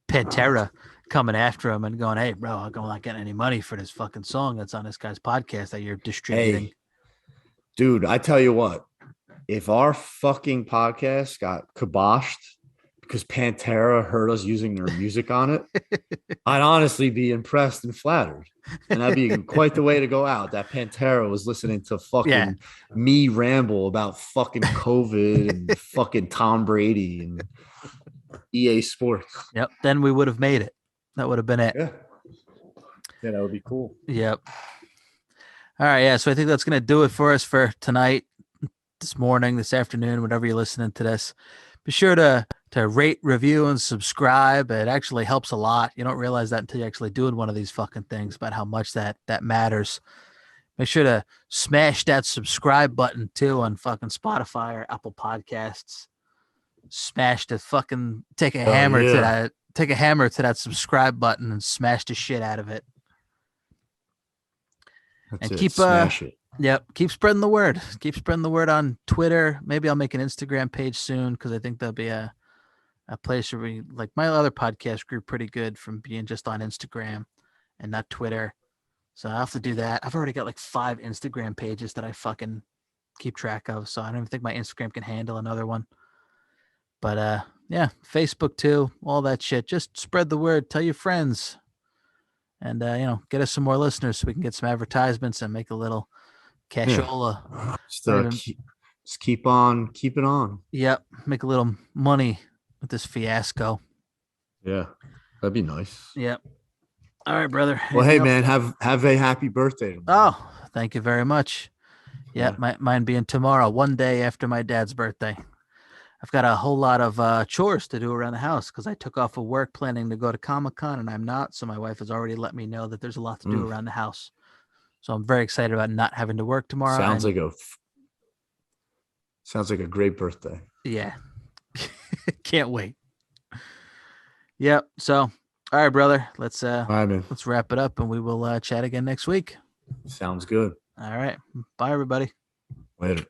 Pantera coming after him and going, "Hey, bro, I'm not getting any money for this fucking song that's on this guy's podcast that you're distributing." Hey, dude, I tell you what, if our fucking podcast got kiboshed because Pantera heard us using their music on it, I'd honestly be impressed and flattered. And that'd be quite the way to go out. That Pantera was listening to Yeah. fucking me ramble about fucking COVID and fucking Tom Brady and EA Sports. Yep. Then we would have made it. That would have been it. Yeah. Yeah, that would be cool. Yep. All right. Yeah. So I think that's going to do it for us for tonight, this morning, this afternoon, whenever you're listening to this. Be sure to rate, review, and subscribe. It actually helps a lot. You don't realize that until you're actually doing one of these fucking things, about how much that matters. Make sure to smash that subscribe button too on fucking Spotify or Apple Podcasts. Smash the fucking take a hammer to that subscribe button and smash the shit out of it. That's And it. keep Smash it. Yep, keep spreading the word. Keep spreading the word on Twitter. Maybe I'll make an Instagram page soon, because I think there'll be a place where we, like, my other podcast grew pretty good from being just on Instagram and not Twitter. So I'll have to do that. I've already got like 5 Instagram pages that I fucking keep track of, so I don't even think my Instagram can handle another one. But yeah, Facebook too, all that shit. Just spread the word, tell your friends, and get us some more listeners so we can get some advertisements and make a little cashola. Just keep on keeping on. Yep, make a little money with this fiasco. Yeah, that'd be nice. Yep. All right, brother. Well, hey, man, have a happy birthday tomorrow. Oh, thank you very much. Yeah, mine being tomorrow, one day after my dad's birthday. I've got a whole lot of chores to do around the house because I took off of work planning to go to Comic-Con, and I'm not. So my wife has already let me know that there's a lot to do around the house. So I'm very excited about not having to work tomorrow. Sounds like a great birthday. Yeah. Can't wait. Yep. So, all right, brother. Let's wrap it up, and we will chat again next week. Sounds good. All right. Bye, everybody. Later.